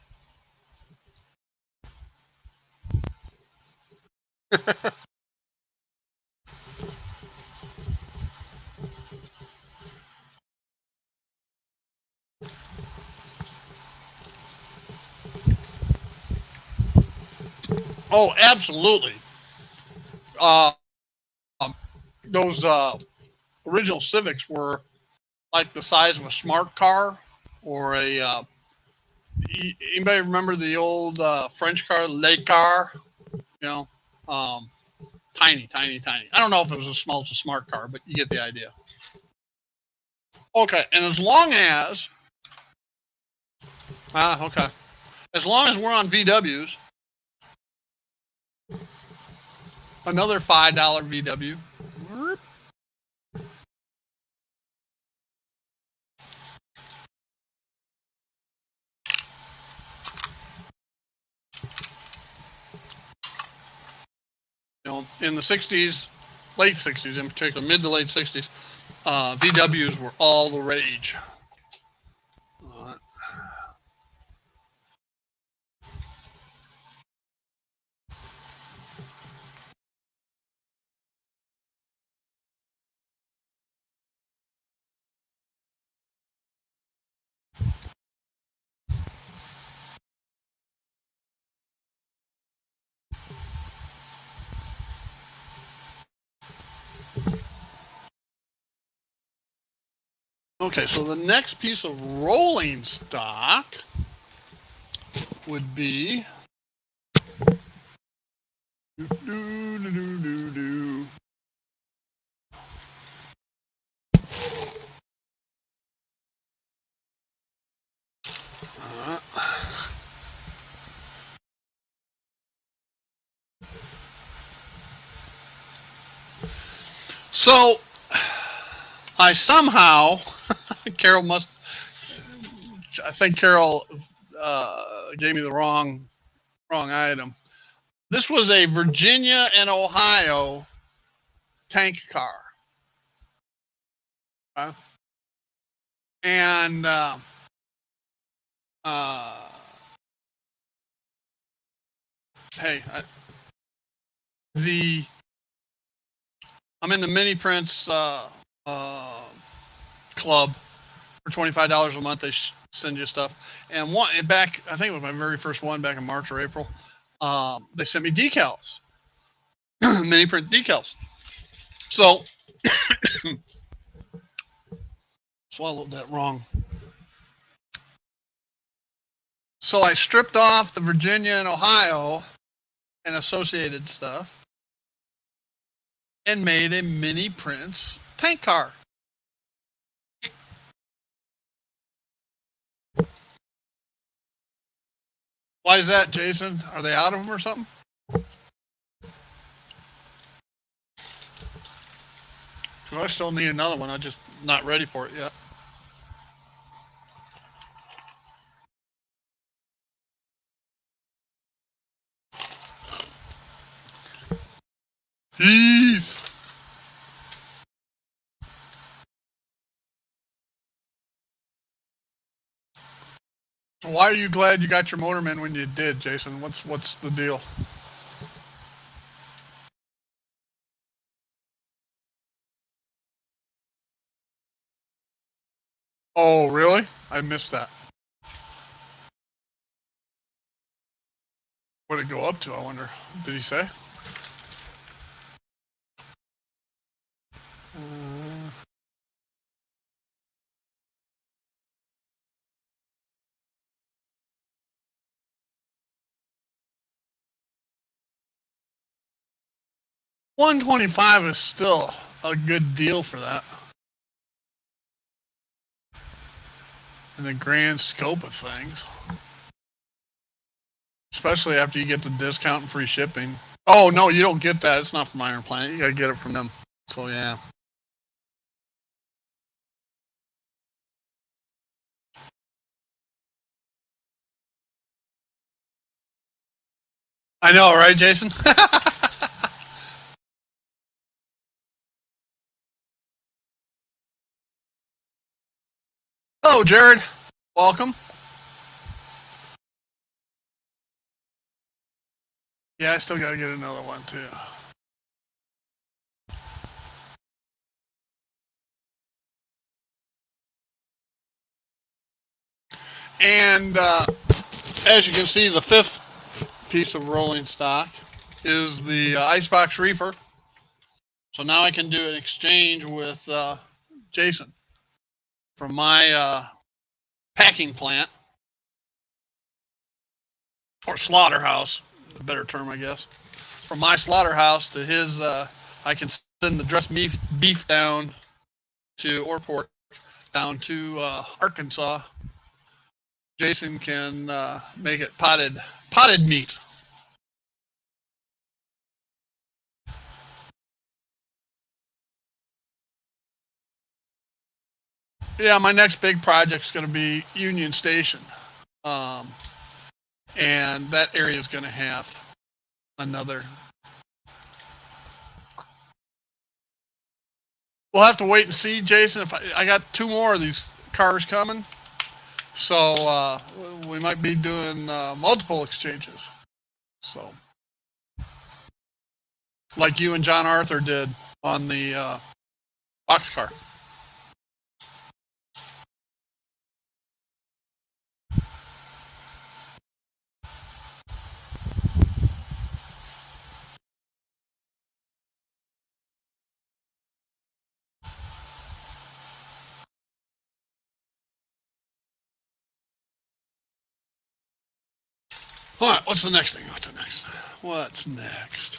Oh, absolutely. those original Civics were like the size of a smart car or a. Anybody remember the old French car, Le Car? You know, tiny, tiny, tiny. I don't know if it was as small as a smart car, but you get the idea. Okay, and as long as as long as we're on VWs, another $5 VW. You know, in the 60s, late 60s in particular, mid to late 60s, VWs were all the rage. Okay, so the next piece of rolling stock would be so I somehow Carol must. I think Carol gave me the wrong item. This was a Virginia and Ohio tank car, and hey, I'm in the Mini Prince club. For $25 a month, they send you stuff. And back, I think it was my very first one back in March or April. They sent me decals, mini print decals. So, swallowed that wrong. So I stripped off the Virginia and Ohio and associated stuff and made a Mini Prince tank car. Why is that, Jason? Are they out of them or something? Because I still need another one. I'm just not ready for it yet. Peace. So why are you glad you got your Motorman when you did, Jason? What's the deal? Oh, really? I missed that. What did it go up to, I wonder? Did he say? $125 is still a good deal for that. In the grand scope of things. Especially after you get the discount and free shipping. Oh, no, you don't get that. It's not from Iron Planet. You got to get it from them. So, yeah. I know, right, Jason? Hello, Jared. Welcome. Yeah, I still got to get another one, too. And as you can see, the fifth piece of rolling stock is the Icebox Reefer. So now I can do an exchange with Jason from my packing plant, or slaughterhouse, a better term, I guess. From my slaughterhouse to his, I can send the dressed beef down to, or pork, down to Arkansas. Jason can make it potted meat. Yeah, my next big project's going to be Union Station, and that area is going to have another. We'll have to wait and see, Jason. If I got 2 more of these cars coming, so we might be doing multiple exchanges. So, like you and John Arthur did on the boxcar. All right, what's the next thing? What's next?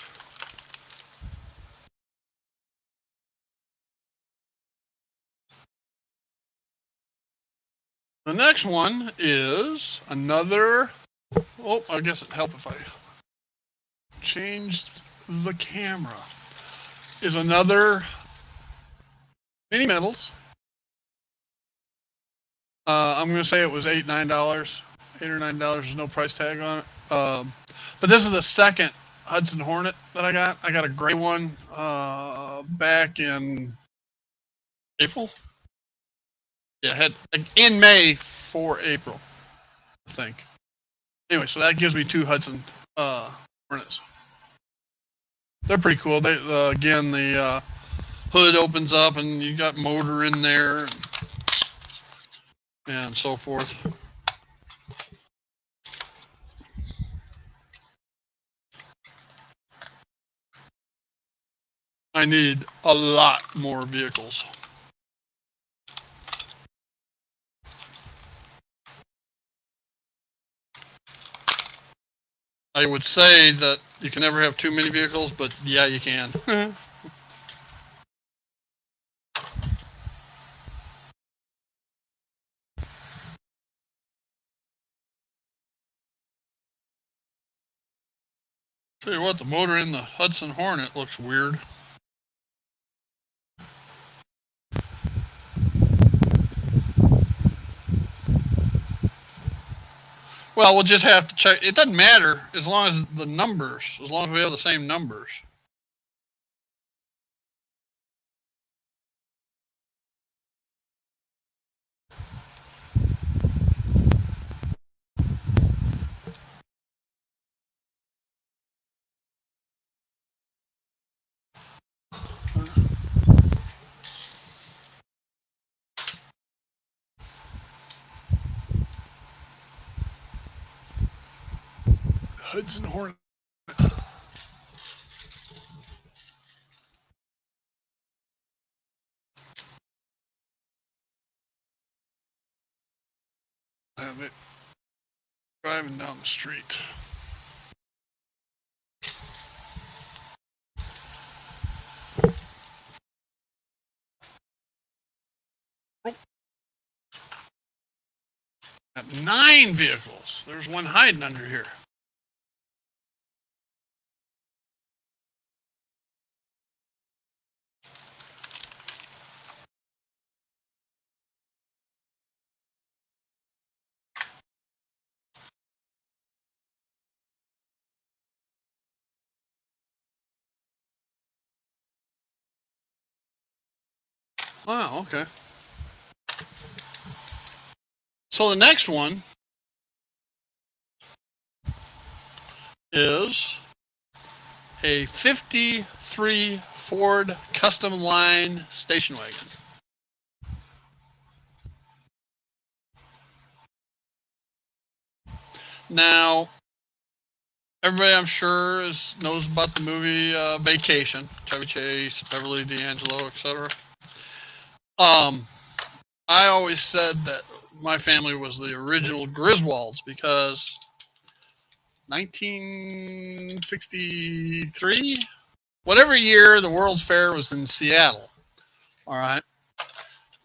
The next one is another. Oh, I guess it'd help if I changed the camera. Is another mini metals. I'm going to say it was $8 or $9. There's no price tag on it. But this is the second Hudson Hornet that I got. I got a gray one back in April. Yeah, in May for April, I think. Anyway, so that gives me 2 Hudson Hornets. They're pretty cool. They again, the hood opens up and you got motor in there and so forth. I need a lot more vehicles. I would say that you can never have too many vehicles, but yeah, you can. Tell you what, the motor in the Hudson Hornet looks weird. Well, we'll just have to check. It doesn't matter as long as the numbers, as long as we have the same numbers. Hudson Hornet. Have it driving down the street. Got 9 vehicles. There's one hiding under here. Wow, okay. So the next one is a 53 Ford Custom Line station wagon. Now, Everybody, I'm sure, knows about the movie Vacation. Chevy Chase, Beverly D'Angelo, etc. I always said that my family was the original Griswolds because 1963, whatever year the World's Fair was in Seattle, all right,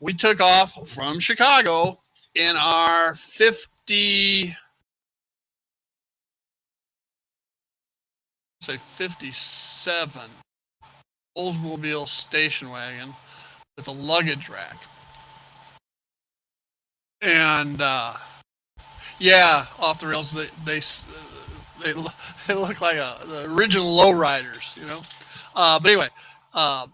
we took off from Chicago in our 57 Oldsmobile station wagon with a luggage rack. And yeah, off the rails. They look like the original lowriders, you know. But anyway, the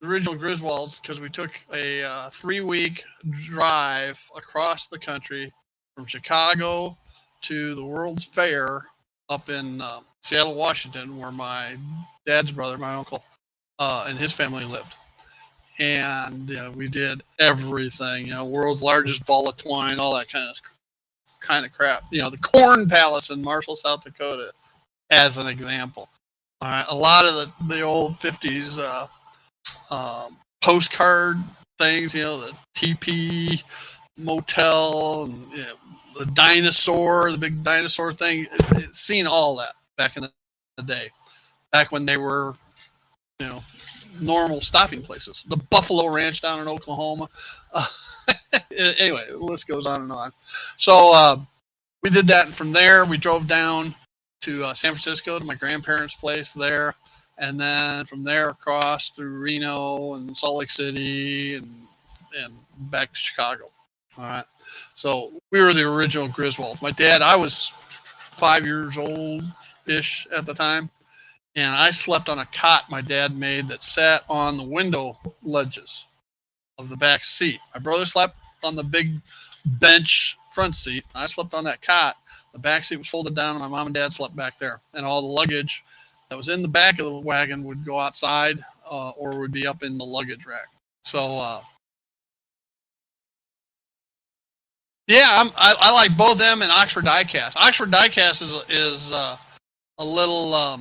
original Griswolds, because we took a 3-week drive across the country from Chicago to the World's Fair up in Seattle, Washington, where my dad's brother, my uncle, and his family lived. And we did everything, world's largest ball of twine, all that kind of crap. The Corn Palace in Marshall, South Dakota, as an example. All right, a lot of the old 50s postcard things, the TP motel, and the dinosaur, the big dinosaur thing. Seen all that back in the day, back when they were, normal stopping places. The Buffalo Ranch down in Oklahoma. Anyway, the list goes on and on. So we did that, and from there we drove down to San Francisco to my grandparents' place there, and then from there across through Reno and Salt Lake City and back to Chicago. All right. So we were the original Griswolds. My dad, I was 5 years old-ish at the time, and I slept on a cot my dad made that sat on the window ledges of the back seat. My brother slept on the big bench front seat. I slept on that cot. The back seat was folded down, and my mom and dad slept back there. And all the luggage that was in the back of the wagon would go outside or would be up in the luggage rack. So, yeah, I like both them and Oxford Diecast. Oxford Diecast is a little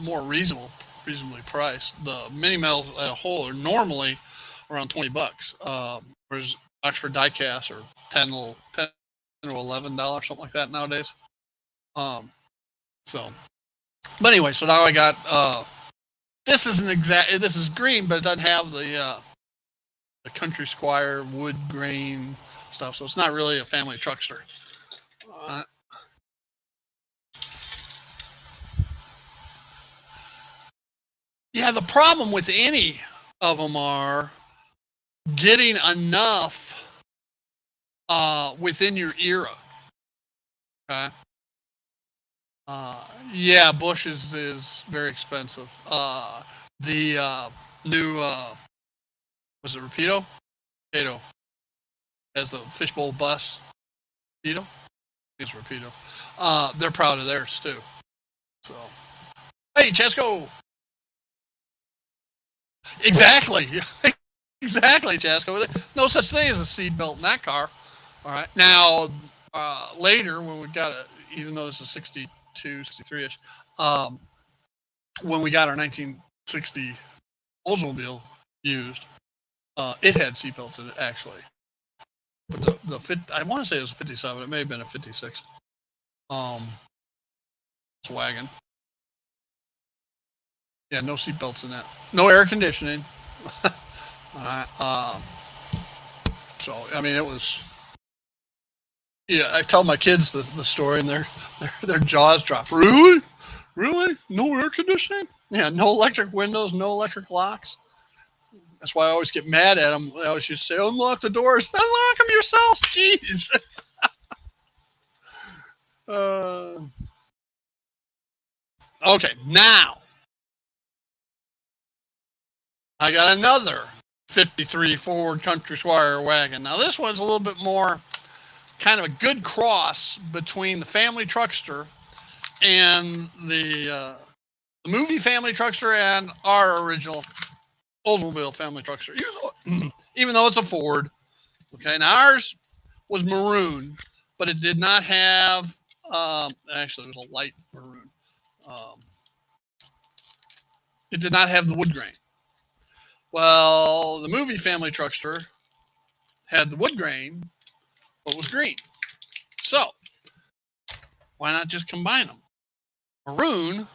more reasonably priced. The mini metals as a whole are normally around $20, whereas Oxford Diecast are $10 or $11, something like that nowadays. So, but anyway, so now I got this is green, but it doesn't have the Country Squire wood grain stuff, so it's not really a family truckster. Yeah, the problem with any of them are getting enough within your era. Okay. Yeah, Bush is very expensive. The new was it Rapido? Rapido has the fishbowl bus. Rapido? It's Rapido. They're proud of theirs too. So, hey, Chesco. Exactly. Exactly, Chesco. No such thing as a seat belt in that car. All right. Now, later when we got it, even though this is 62, 63-ish, when we got our 1960 Oldsmobile used, it had seatbelts in it actually. But I want to say it was a 57. It may have been a 56. It's a wagon. Yeah, no seatbelts in that. No air conditioning. So I mean, it was. Yeah, I tell my kids the story, and their jaws drop. Really? No air conditioning? Yeah, no electric windows, no electric locks. That's why I always get mad at them. They always just say, "Unlock the doors." Unlock them yourself. Jeez. Okay, now I got another 53 Ford Country Squire wagon. Now this one's a little bit more kind of a good cross between the family truckster and the movie family truckster and our original Oldsmobile family truckster. Even though it's a Ford. Okay, now ours was maroon, but it did not have Actually, it was a light maroon. It did not have the wood grain. Well, the movie Family Truckster had the wood grain, but was green. So, why not just combine them? Maroon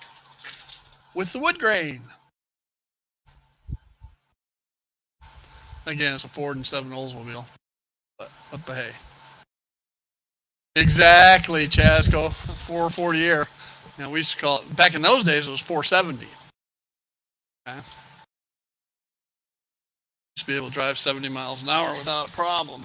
with the wood grain. Again, it's a Ford and 7 Oldsmobile. But hey. Exactly, Chasco. 440 air. Now, we used to call it, back in those days, it was 470. Okay. Used to be able to drive 70 miles an hour without a problem.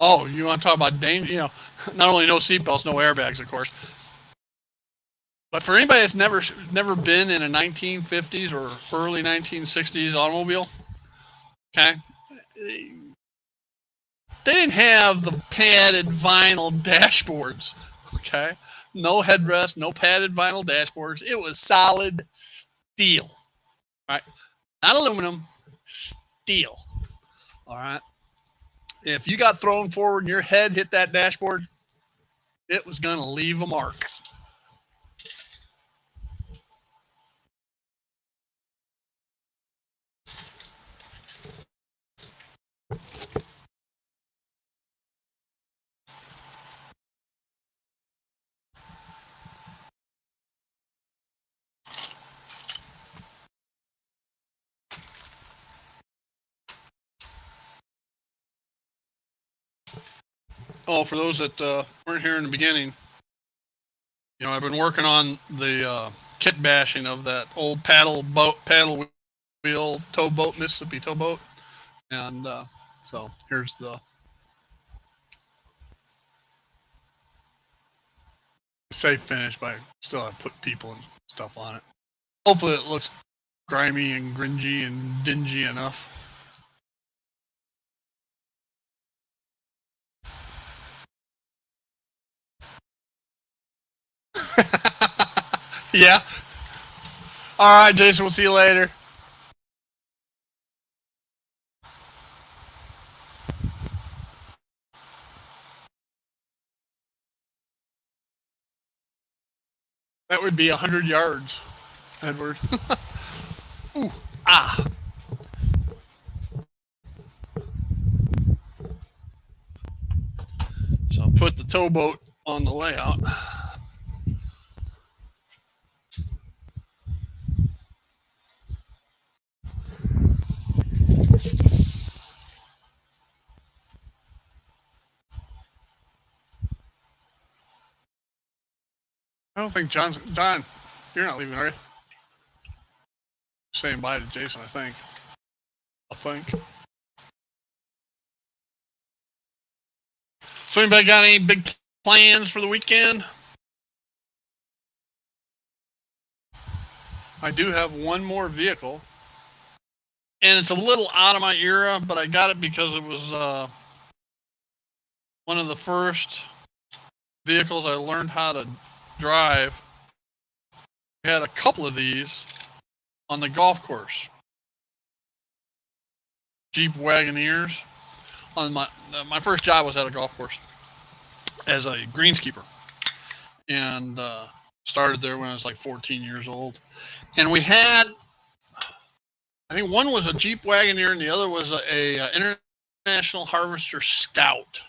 Oh, you want to talk about danger? You know, not only no seatbelts, no airbags, of course. But for anybody that's never been in a 1950s or early 1960s automobile, okay, they didn't have the padded vinyl dashboards, okay? No headrest, no padded vinyl dashboards. It was solid steel, right? Not aluminum, steel, all right? If you got thrown forward and your head hit that dashboard, it was going to leave a mark. Oh, for those that weren't here in the beginning, you know, I've been working on the kit bashing of that old paddle wheel towboat, Mississippi towboat, and so here's the safe finish, but I still have put people and stuff on it. Hopefully, it looks grimy and gringy and dingy enough. Yeah. All right, Jason. We'll see you later. That would be 100 yards, Edward. Ooh, ah. So I'll put the towboat on the layout. I don't think John, you're not leaving, are you? Saying bye to Jason, I think. So anybody got any big plans for the weekend? I do have one more vehicle, and it's a little out of my era, but I got it because it was one of the first vehicles I learned how to drive. We had a couple of these on the golf course. Jeep Wagoneers. On my first job was at a golf course as a greenskeeper, and started there when I was like 14 years old. And we had, I think one was a Jeep Wagoneer and the other was a International Harvester Scout.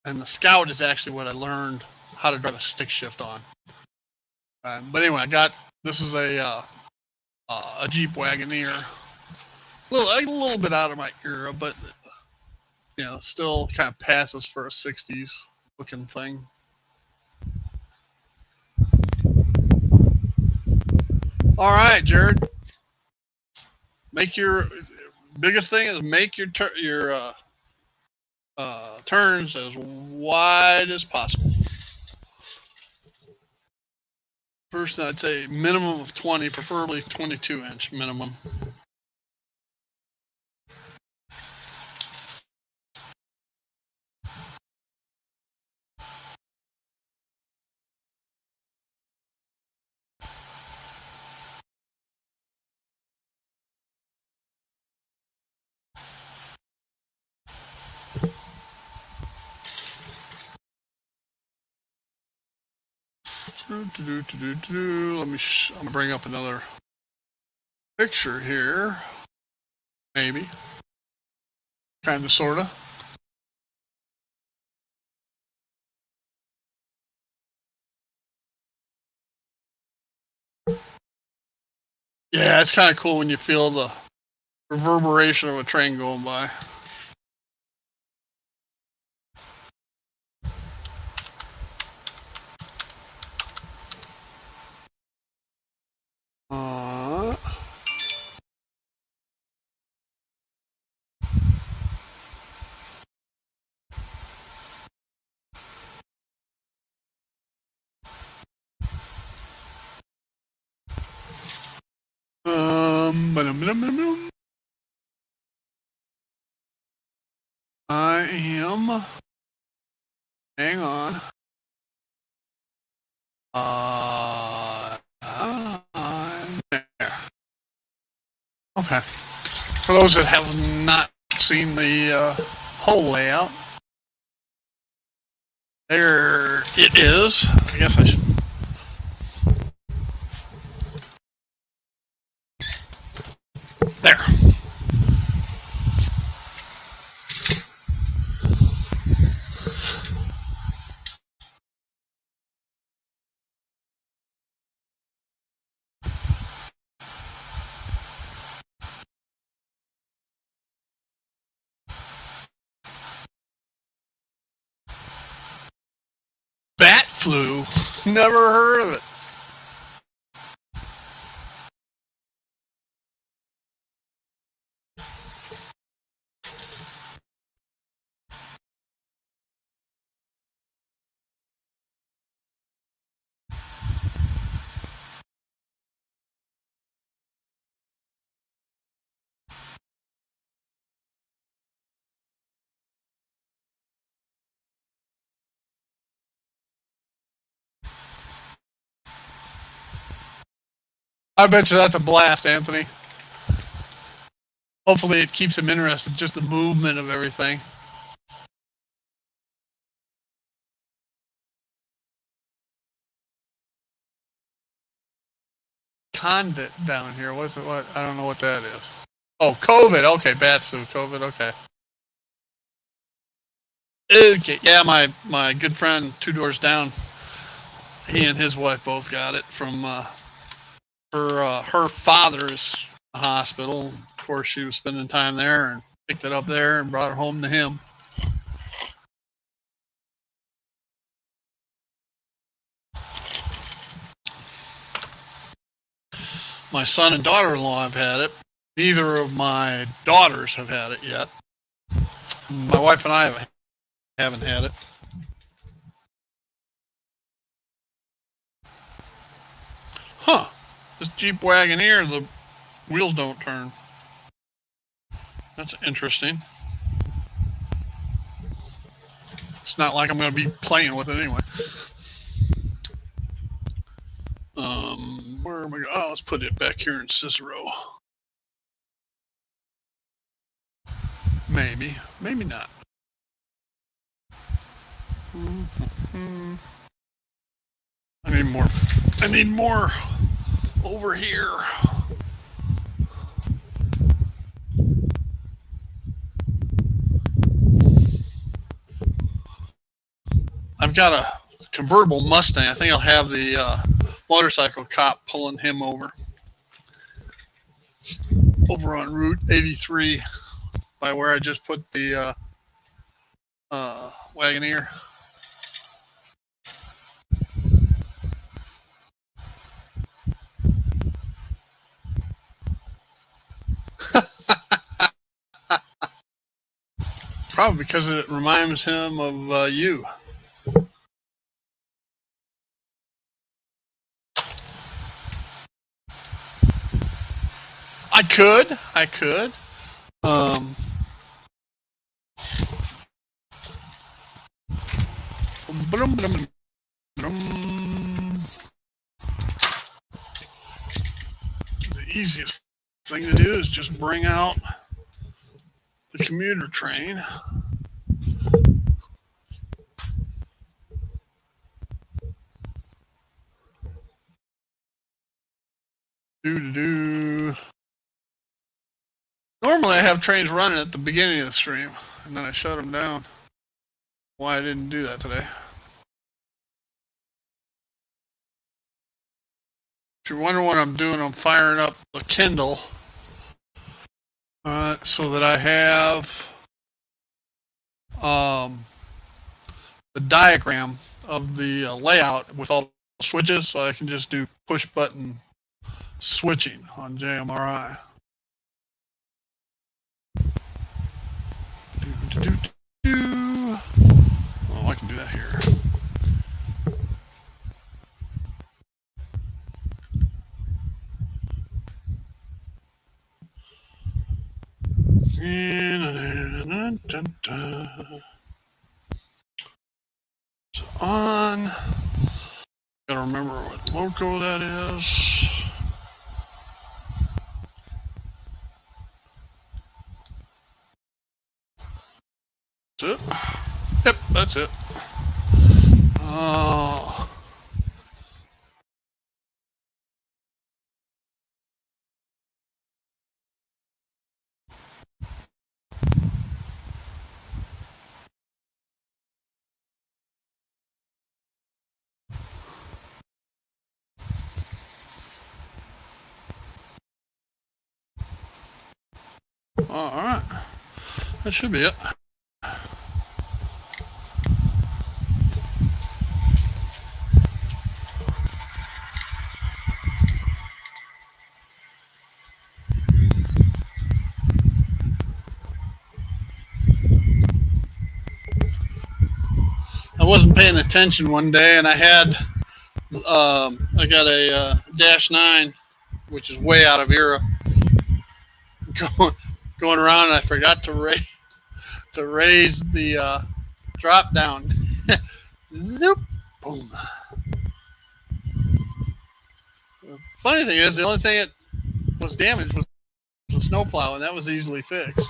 And the Scout is actually what I learned how to drive a stick shift on. But anyway, this is a Jeep Wagoneer. A little bit out of my era, but you know, still kind of passes for a 60s looking thing. All right, Jared. Make your biggest thing is make your turns as wide as possible. First, I'd say minimum of 20, preferably 22-inch minimum. Let me. I'm gonna bring up another picture here. Maybe. Kind of, sorta. Yeah, it's kind of cool when you feel the reverberation of a train going by. Uh, ba-dum-ba-dum-ba-dum-ba-dum. I am. Hang on. I'm there. Okay. For those that have not seen the whole layout, there it is. I guess I should. There. Bat flu. Never heard of it. I bet you that's a blast, Anthony. Hopefully it keeps him interested, just the movement of everything. Condit down here. What's it? What? I don't know what that is. Oh, COVID. Okay, bat flu. COVID. Okay. Okay. Yeah, my good friend 2 doors down. He and his wife both got it from her father's hospital. Of course, she was spending time there and picked it up there and brought it home to him. My son and daughter-in-law have had it. Neither of my daughters have had it yet. My wife and I haven't had it. Huh. This Jeep Wagoneer, the wheels don't turn. That's interesting. It's not like I'm going to be playing with it anyway. Where am I going? Oh, let's put it back here in Cicero. Maybe. Maybe not. I need more. I need more over here. I've got a convertible Mustang. I think I'll have the motorcycle cop pulling him over on Route 83 by where I just put the Wagoneer. Probably because it reminds him of you. I could. The easiest thing to do is just bring out the commuter train. Normally I have trains running at the beginning of the stream, and then I shut them down. Why I didn't do that today. If you're wondering what I'm doing, I'm firing up the Kindle so that I have the diagram of the layout with all the switches, so I can just do push button switching on JMRI. Oh, I can do that here. It's on. Gotta remember what logo that is. That's it. Yep, that's it. Oh. All right. That should be it. I wasn't paying attention one day, and I got a Dash 9, which is way out of era, going around, and I forgot to raise the drop down. Zoop, boom. The funny thing is, the only thing that was damaged was the snowplow, and that was easily fixed.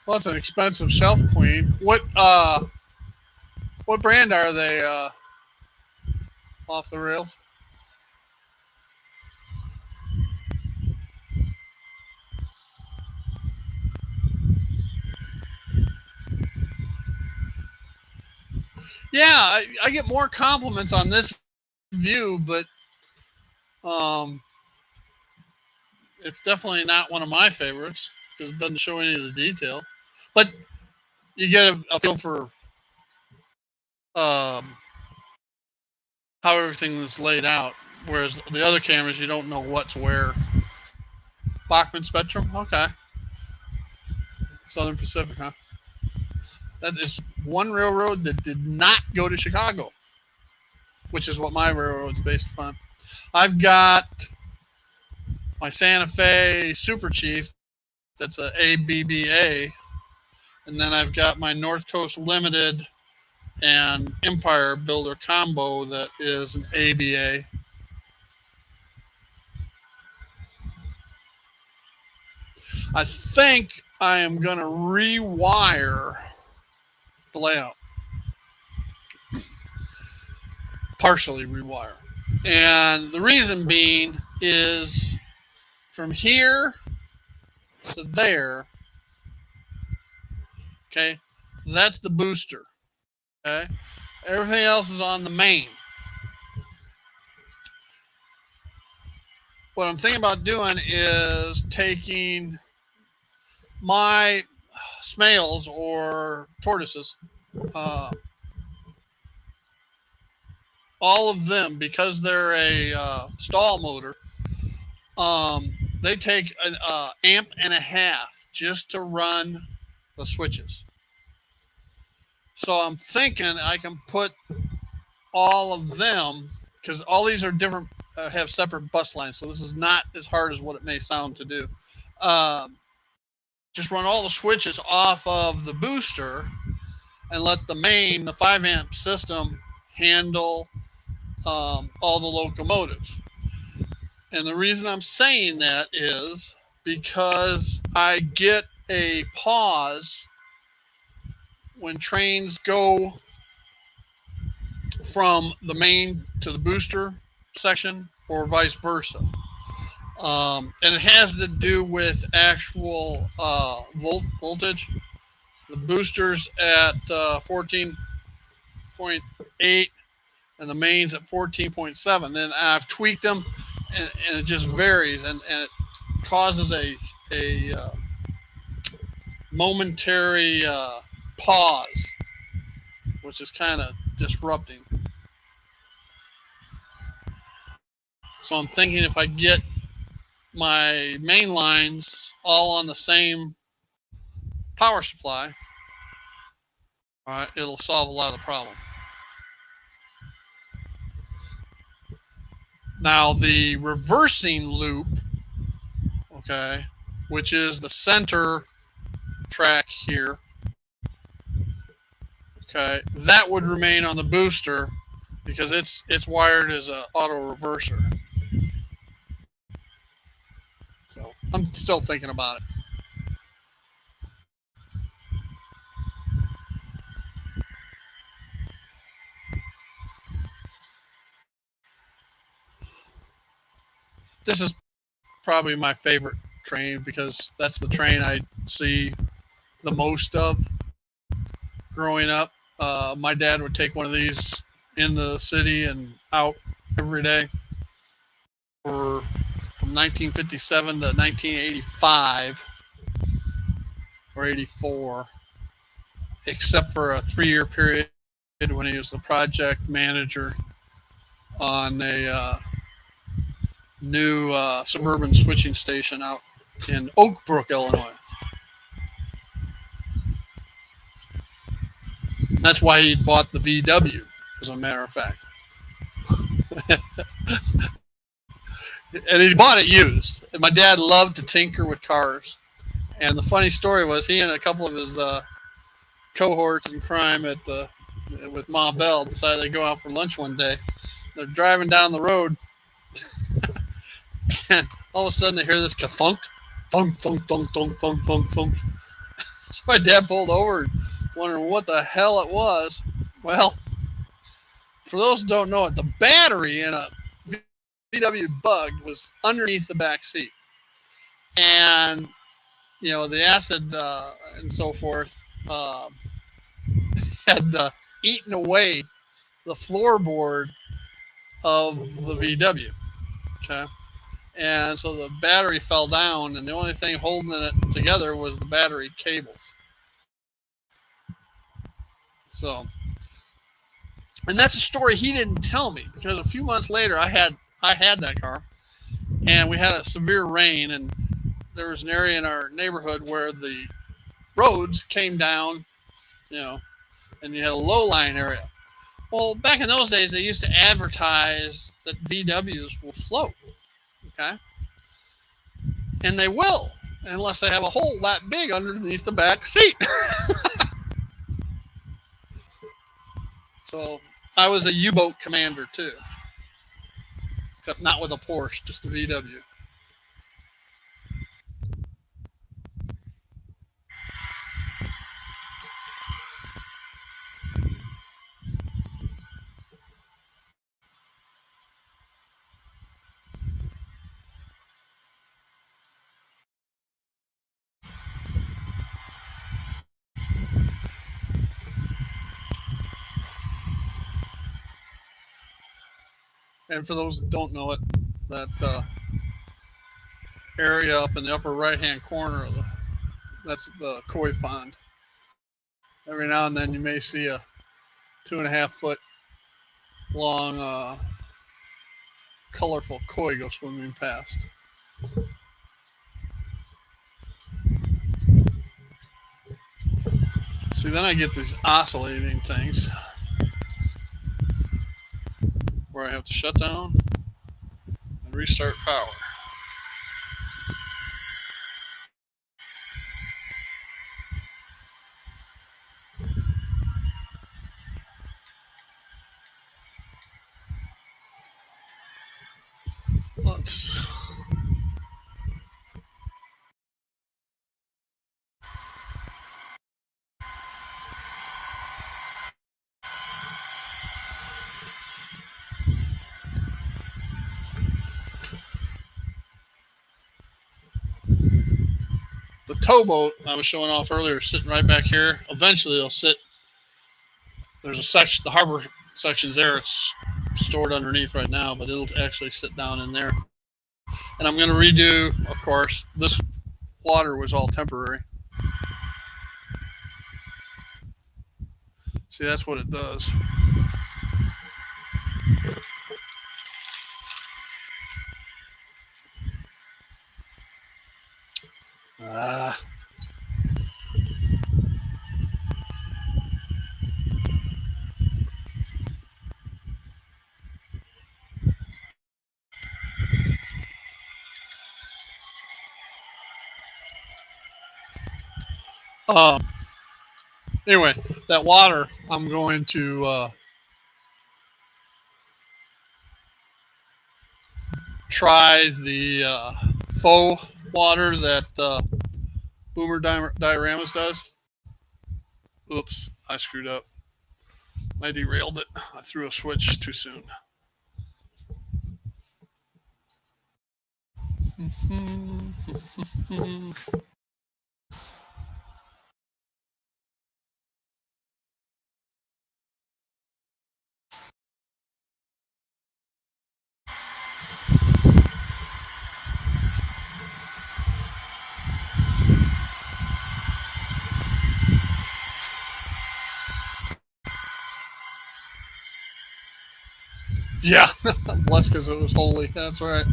Well, it's an expensive shelf queen. What brand are they off the rails? Yeah, I get more compliments on this view, but it's definitely not one of my favorites because it doesn't show any of the detail. But you get a feel for how everything is laid out, whereas the other cameras, you don't know what's where. Bachmann Spectrum, okay. Southern Pacific, huh? That is one railroad that did not go to Chicago, which is what my railroad's based upon. I've got my Santa Fe Super Chief, that's a ABBA, and then I've got my North Coast Limited and Empire Builder combo that is an ABA. I think I am going to rewire the layout. Partially rewire. And the reason being is from here to there, okay, that's the booster. Okay, everything else is on the main. What I'm thinking about doing is taking my snails or tortoises, all of them, because they're a stall motor, they take an amp and a half just to run the switches. So I'm thinking I can put all of them, because all these are different, have separate bus lines. So this is not as hard as what it may sound to do. Just run all the switches off of the booster and let the main, the 5 amp system, handle all the locomotives. And the reason I'm saying that is because I get a pause when trains go from the main to the booster section or vice versa. And it has to do with actual voltage. The boosters at 14.8 and the mains at 14.7. And I've tweaked them, and it just varies, and it causes a momentary pause, which is kind of disrupting. So I'm thinking if I get my main lines all on the same power supply, it'll solve a lot of the problem. Now the reversing loop, okay, which is the center track here, okay, that would remain on the booster because it's wired as an auto reverser. So I'm still thinking about it. This is probably my favorite train because that's the train I see the most of growing up. My dad would take one of these in the city and out every day from 1957 to 1985 or 84, except for a 3-year period when he was the project manager on a new suburban switching station out in Oak Brook, Illinois. That's why he bought the VW, as a matter of fact. And he bought it used. And my dad loved to tinker with cars. And the funny story was he and a couple of his cohorts in crime with Ma Bell decided they'd go out for lunch one day. They're driving down the road, and all of a sudden they hear this ka-thunk, thunk, thunk, thunk, thunk, thunk, thunk, thunk. So my dad pulled over, wondering what the hell it was. Well, for those who don't know it, the battery in a VW Bug was underneath the back seat, and the acid and so forth had eaten away the floorboard of the VW. Okay, and so the battery fell down, and the only thing holding it together was the battery cables. So, and that's a story he didn't tell me, because a few months later I had that car, and we had a severe rain, and there was an area in our neighborhood where the roads came down, and you had a low-lying area. Well, back in those days, they used to advertise that VWs will float, okay? And they will, unless they have a hole that big underneath the back seat. So I was a U-boat commander, too. Except not with a Porsche, just a VW. And for those that don't know it, that area up in the upper right-hand corner that's the koi pond. Every now and then you may see a 2.5 foot long colorful koi go swimming past. See, then I get these oscillating things where I have to shut down and restart power. Let's the towboat I was showing off earlier is sitting right back here. Eventually it'll sit. There's a section, the harbor section's there. It's stored underneath right now, but it'll actually sit down in there. And I'm going to redo, of course, this water was all temporary. See, that's what it does. Ah. Anyway, that water, I'm going to try the faux water that Boomer Dioramas does. Oops, I screwed up. I derailed it. I threw a switch too soon. Yeah, blessed because it was holy. That's right.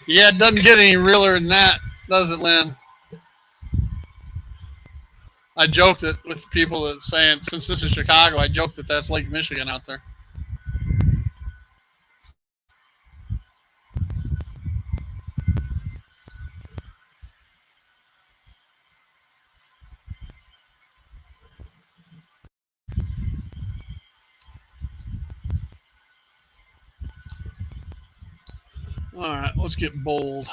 Yeah, it doesn't get any realer than that, does it, Lynn? I joked that with people that saying, since this is Chicago, I joked that that's Lake Michigan out there. All right, let's get bold.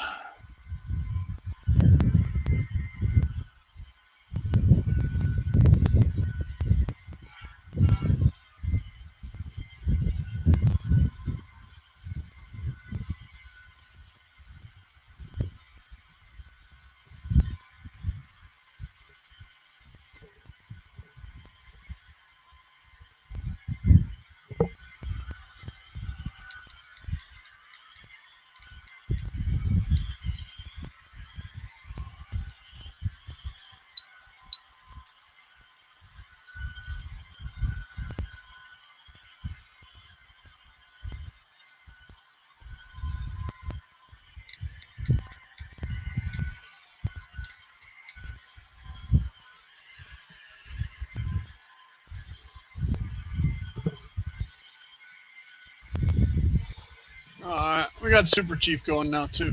All right, we got Super Chief going now too.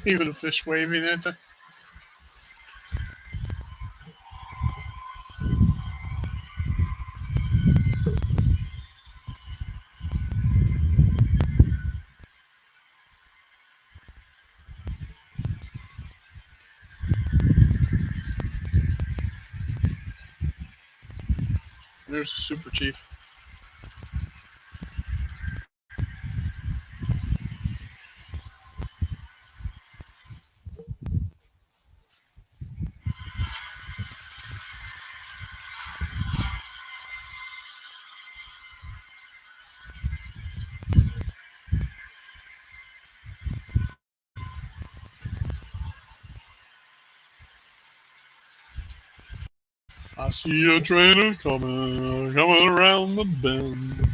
Even a fish waving at you. There's the Super Chief. I see a trainer coming around the bend.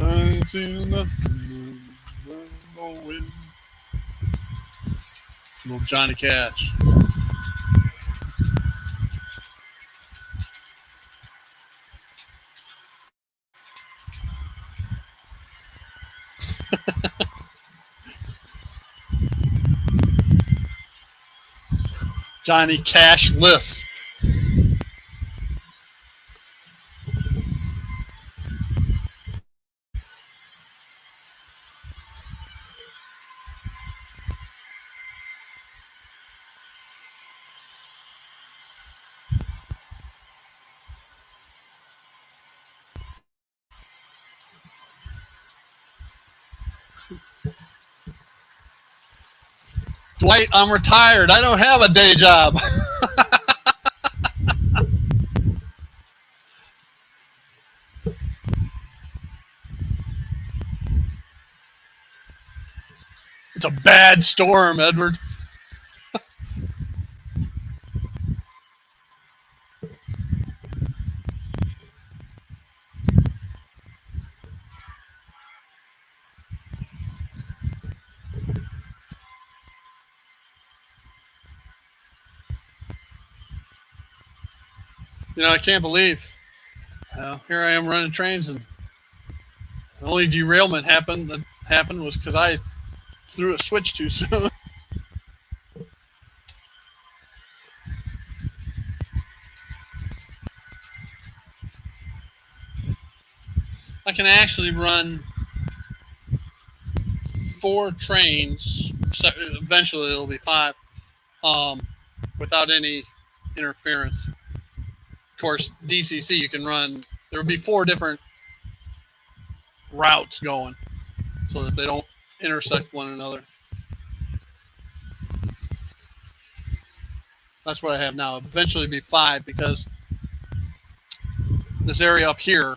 I ain't seen nothing but no wind. Little Johnny Cash. Johnny Cashless. Dwight, I'm retired. I don't have a day job. It's a bad storm, Edward. I can't believe. Here I am running trains, and the only derailment that happened was because I threw a switch too soon. I can actually run 4 trains. Eventually, it'll be 5, without any interference. Of course, DCC you can run. There will be 4 different routes going, so that they don't intersect one another. That's what I have now. Eventually, it'll be 5 because this area up here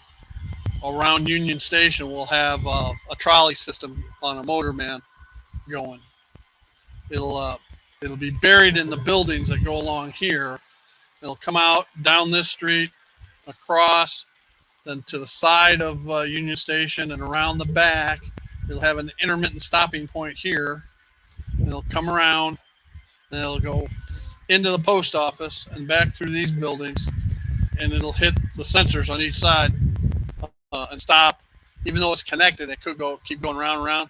around Union Station will have a trolley system on a motorman going. It'll be buried in the buildings that go along here. It'll come out down this street, across, then to the side of Union Station and around the back. It'll have an intermittent stopping point here. And it'll come around, and it'll go into the post office and back through these buildings, and it'll hit the sensors on each side and stop. Even though it's connected, it could keep going round and round.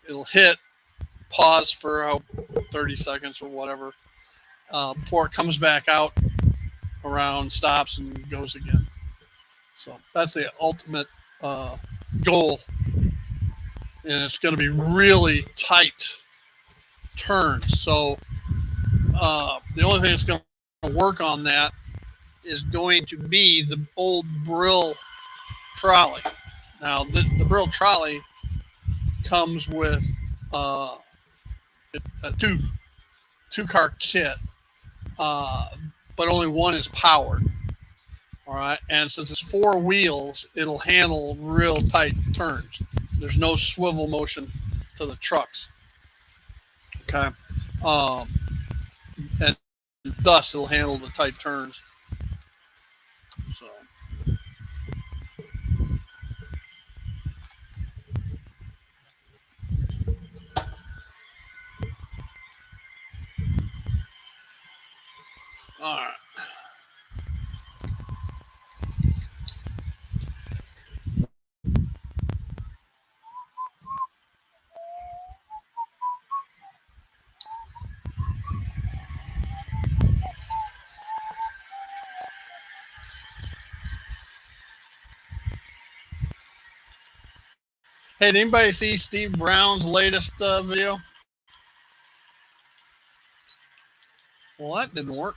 It'll hit, pause for 30 seconds or whatever before it comes back out around, stops, and goes again. So that's the ultimate goal, and it's going to be really tight turns. So the only thing that's going to work on that is going to be the old Brill trolley. Now, the Brill trolley comes with a two-car kit, but only one is powered. All right, and since it's 4 wheels, it'll handle real tight turns. There's no swivel motion to the trucks. Okay, and thus it'll handle the tight turns. So. All right. Hey, did anybody see Steve Brown's latest video? Well, that didn't work.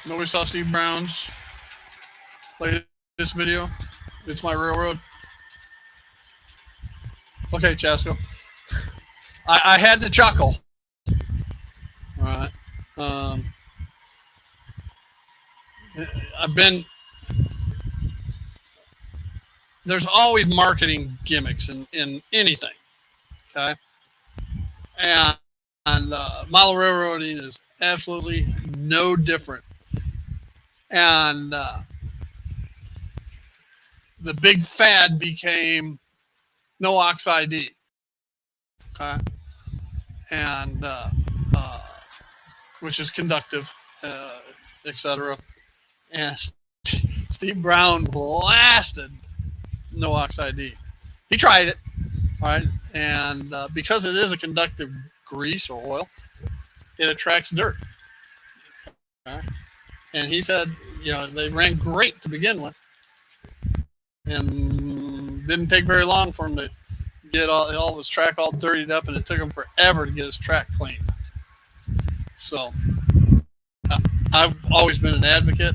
Nobody saw Steve Brown's latest video? It's My Railroad. Okay, Chasco. I had to chuckle. All right. Um, I've been. There's always marketing gimmicks in anything. Okay. And model railroading is absolutely no different. And the big fad became no oxide D. Okay. And uh, which is conductive, etc. And Steve Brown blasted no oxide D. He tried it, all right, and because it is a conductive grease or oil, it attracts dirt. Okay? And he said, they ran great to begin with, and didn't take very long for him to get all of his track all dirtied up, and it took him forever to get his track cleaned. So I've always been an advocate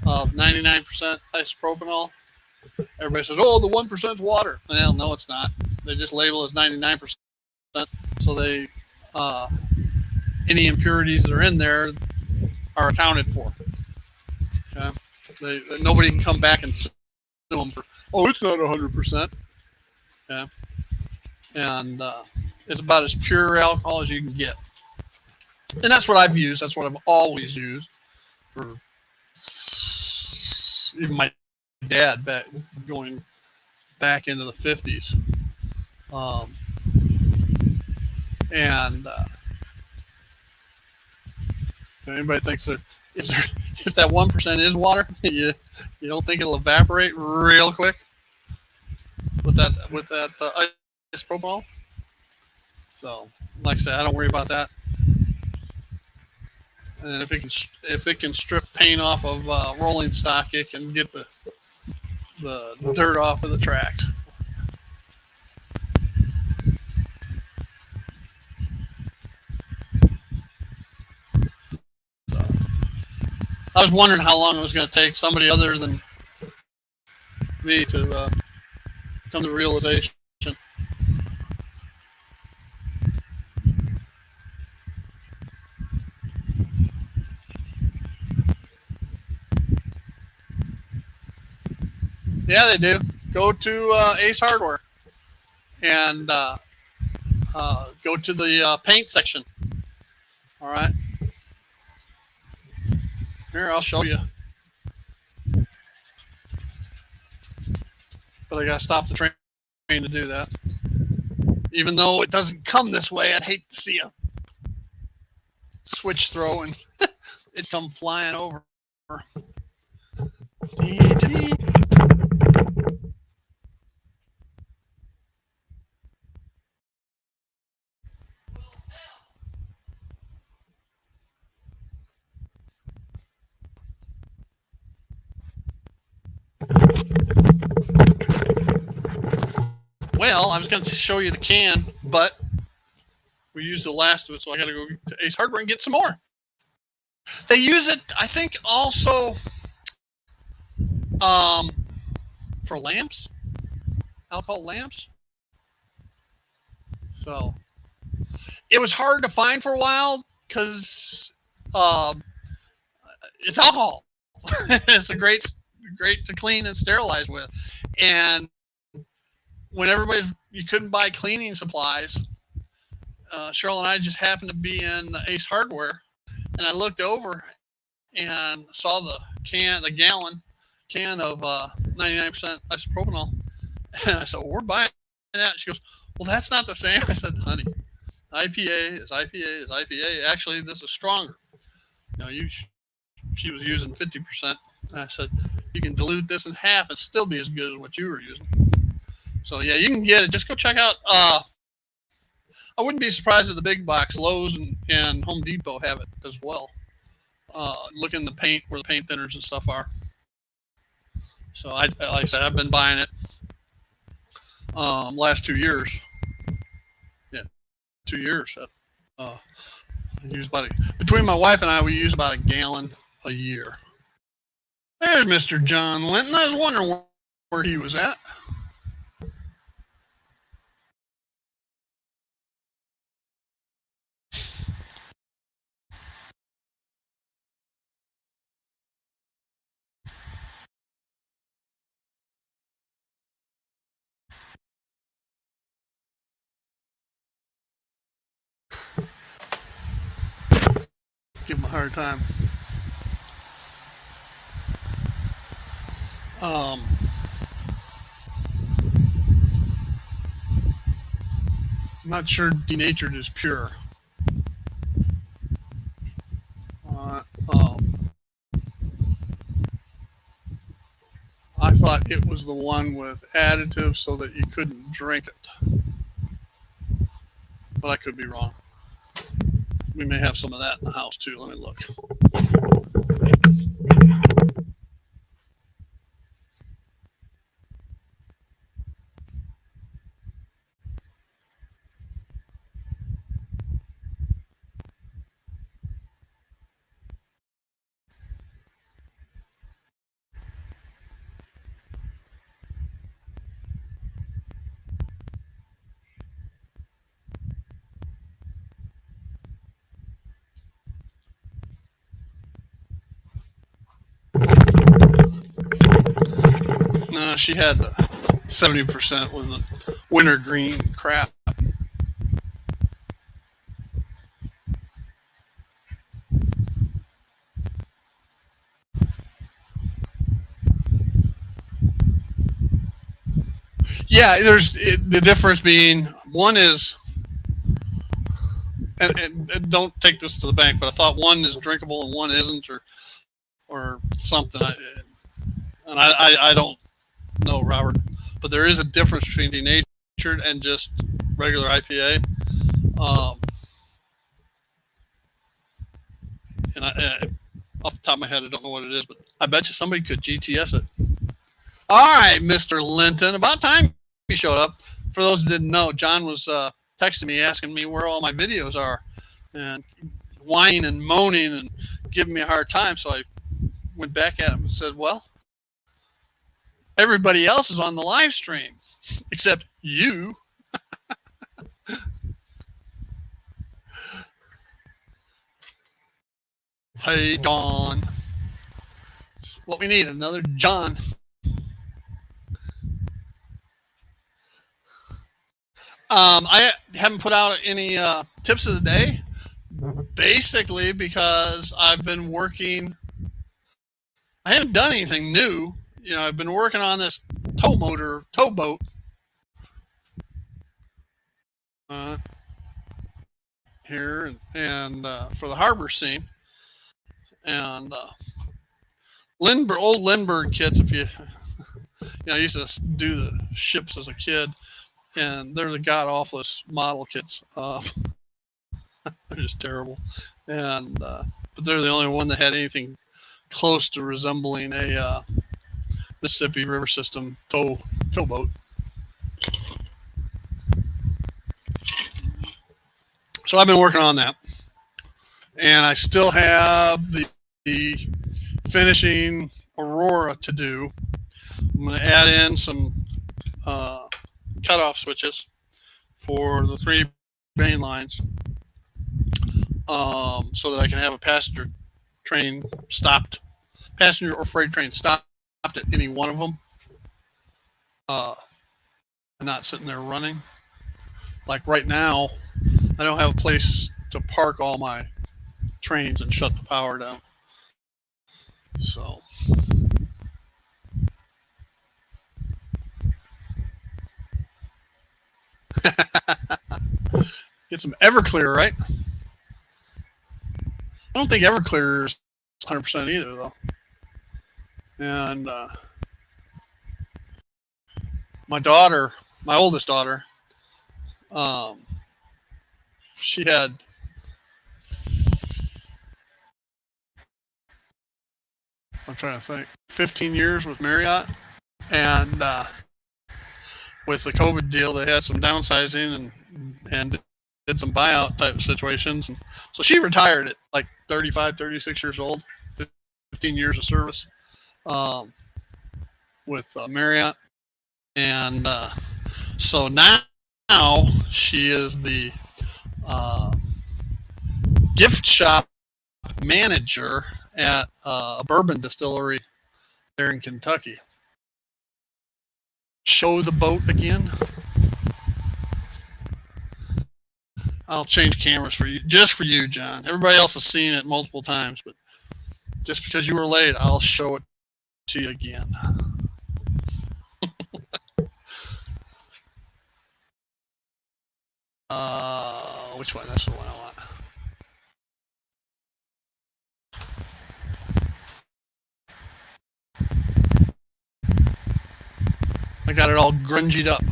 of 99% isopropanol. Everybody says, "Oh, the 1% is water." Well, no, it's not. They just label it as 99%, so they any impurities that are in there are accounted for. Okay? Nobody can come back and sue them for, "Oh, it's not 100%." Okay? And it's about as pure alcohol as you can get. And that's what I've used. That's what I've always used for even my dad going back into the 50s. And if anybody thinks that if that 1% is water, you don't think it'll evaporate real quick with that isopropyl? So, like I said, I don't worry about that. And if it can strip paint off of rolling stock, it can get the dirt off of the tracks. So, I was wondering how long it was going to take somebody other than me to come to realization. Yeah, they do. Go to Ace Hardware and go to the paint section. All right. Here, I'll show you. But I got to stop the train to do that. Even though it doesn't come this way, I'd hate to see a switch throw and it come flying over. Well, I was going to show you the can, but we used the last of it, so I got to go to Ace Hardware and get some more. They use it, I think, also for lamps, alcohol lamps. So it was hard to find for a while because it's alcohol. It's a great to clean and sterilize with, and when you couldn't buy cleaning supplies, Cheryl and I just happened to be in Ace Hardware, and I looked over and saw the gallon can of 99% isopropanol, and I said, "Well, we're buying that." She goes, "Well, that's not the same." I said, "Honey, IPA is IPA is IPA. Actually, this is stronger." She was using 50%, and I said, "You can dilute this in half and still be as good as what you were using." So yeah, you can get it. Just go check out. I wouldn't be surprised if the big box Lowe's and Home Depot have it as well. Look in the paint where the paint thinners and stuff are. So like I said, I've been buying it last 2 years. Yeah, 2 years. I use between my wife and I, we use about a gallon a year. There's Mr. John Linton. I was wondering where he was at. hard time. I'm not sure denatured is pure. I thought it was the one with additives so that you couldn't drink it, but I could be wrong. We may have some of that in the house too. Let me look. No, she had 70% was the wintergreen crap. Yeah, there's the difference being one is, and don't take this to the bank, but I thought one is drinkable and one isn't, or something. I don't know, Robert, but there is a difference between denatured and just regular IPA. And off the top of my head, I don't know what it is, but I bet you somebody could GTS it. All right, Mr. Linton, about time you showed up. For those who didn't know, John was texting me asking me where all my videos are and whining and moaning and giving me a hard time. So I went back at him and said, well, everybody else is on the live stream except you. Hey, Don. That's what we need, another John. I haven't put out any tips of the day, basically because I've been working. I haven't done anything new. You know, I've been working on this towboat. Here and for the harbor scene. And old Lindbergh kits, if you I used to do the ships as a kid, and they're the god awfulest model kits. They're just terrible, and but they're the only one that had anything close to resembling a Mississippi River system towboat. So I've been working on that, and I still have the finishing Aurora to do. I'm going to add in some cutoff switches for the 3 main lines, so that I can have a passenger or freight train stopped at any one of them, and not sitting there running. Like right now, I don't have a place to park all my trains and shut the power down. So get some Everclear, right? I don't think Everclear is 100% either, though. And my oldest daughter, she had I'm trying to think, 15 years with Marriott, and with the COVID deal, they had some downsizing and did some buyout type situations, and so she retired at like 35, 36 years old, 15 years of service with Marriott, and so now she is the gift shop manager at a bourbon distillery there in Kentucky. Show the boat again. I'll change cameras for you, just for you, John. Everybody else has seen it multiple times, but just because you were late, I'll show it to you again. Which one? That's the one I want. I got it all grungied up.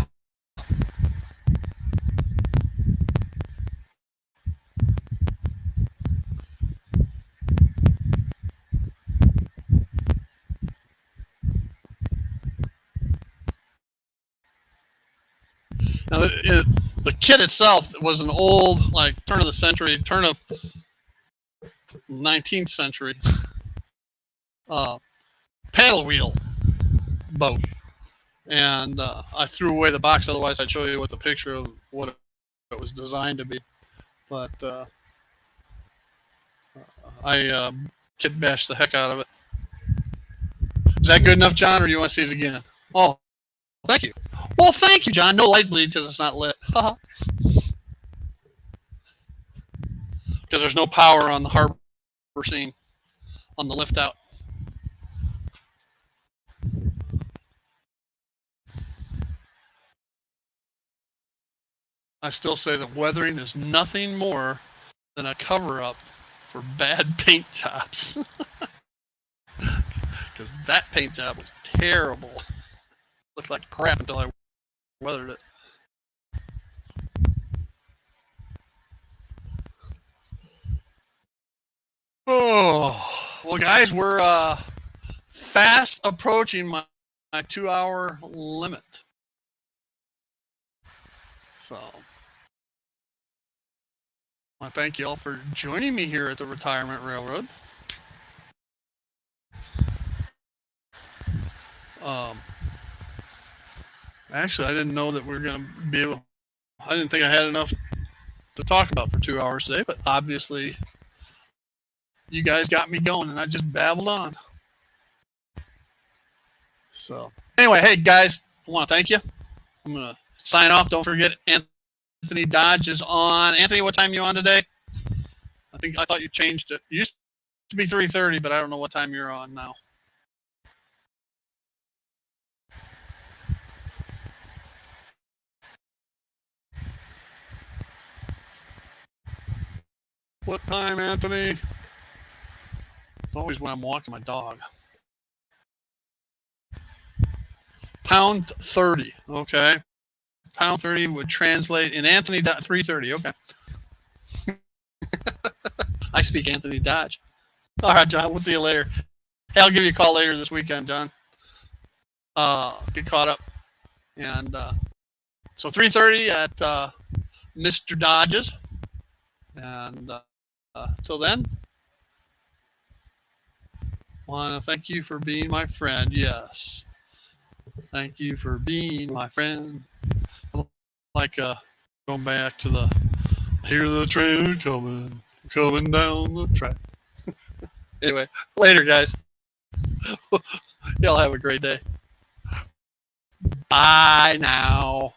Now, the kit itself was an old, like, turn of 19th century paddle wheel boat. And I threw away the box, otherwise I'd show you what the picture of what it was designed to be. But I kit bashed the heck out of it. Is that good enough, John, or do you want to see it again? Oh, thank you. Well, thank you, John. No light bleed because it's not lit. Because there's no power on the harbor scene on the lift out. I still say that weathering is nothing more than a cover-up for bad paint jobs. Because that paint job was terrible. Looked like crap until I weathered it. Oh, well, guys, we're fast approaching my 2-hour limit. So, I want to thank you all for joining me here at the Retirement Railroad. Actually, I didn't know that we were going to be able. I didn't think I had enough to talk about for 2 hours today, but obviously, you guys got me going, and I just babbled on. So, anyway, hey guys, I want to thank you. I'm going to sign off. Don't forget, Anthony Dodge is on. Anthony, what time are you on today? I thought you changed it. It used to be 3:30, but I don't know what time you're on now. What time, Anthony? It's always when I'm walking my dog. Pound 30, okay. Pound 30 would translate in Anthony 3:30, okay. I speak Anthony Dodge. All right, John, we'll see you later. Hey, I'll give you a call later this weekend, John. Get caught up. And so 3:30 at Mr. Dodge's. And till then, want to thank you for being my friend. Yes. Thank you for being my friend. Like going back to the, hear the train coming down the track. Anyway, later, guys. Y'all have a great day. Bye now.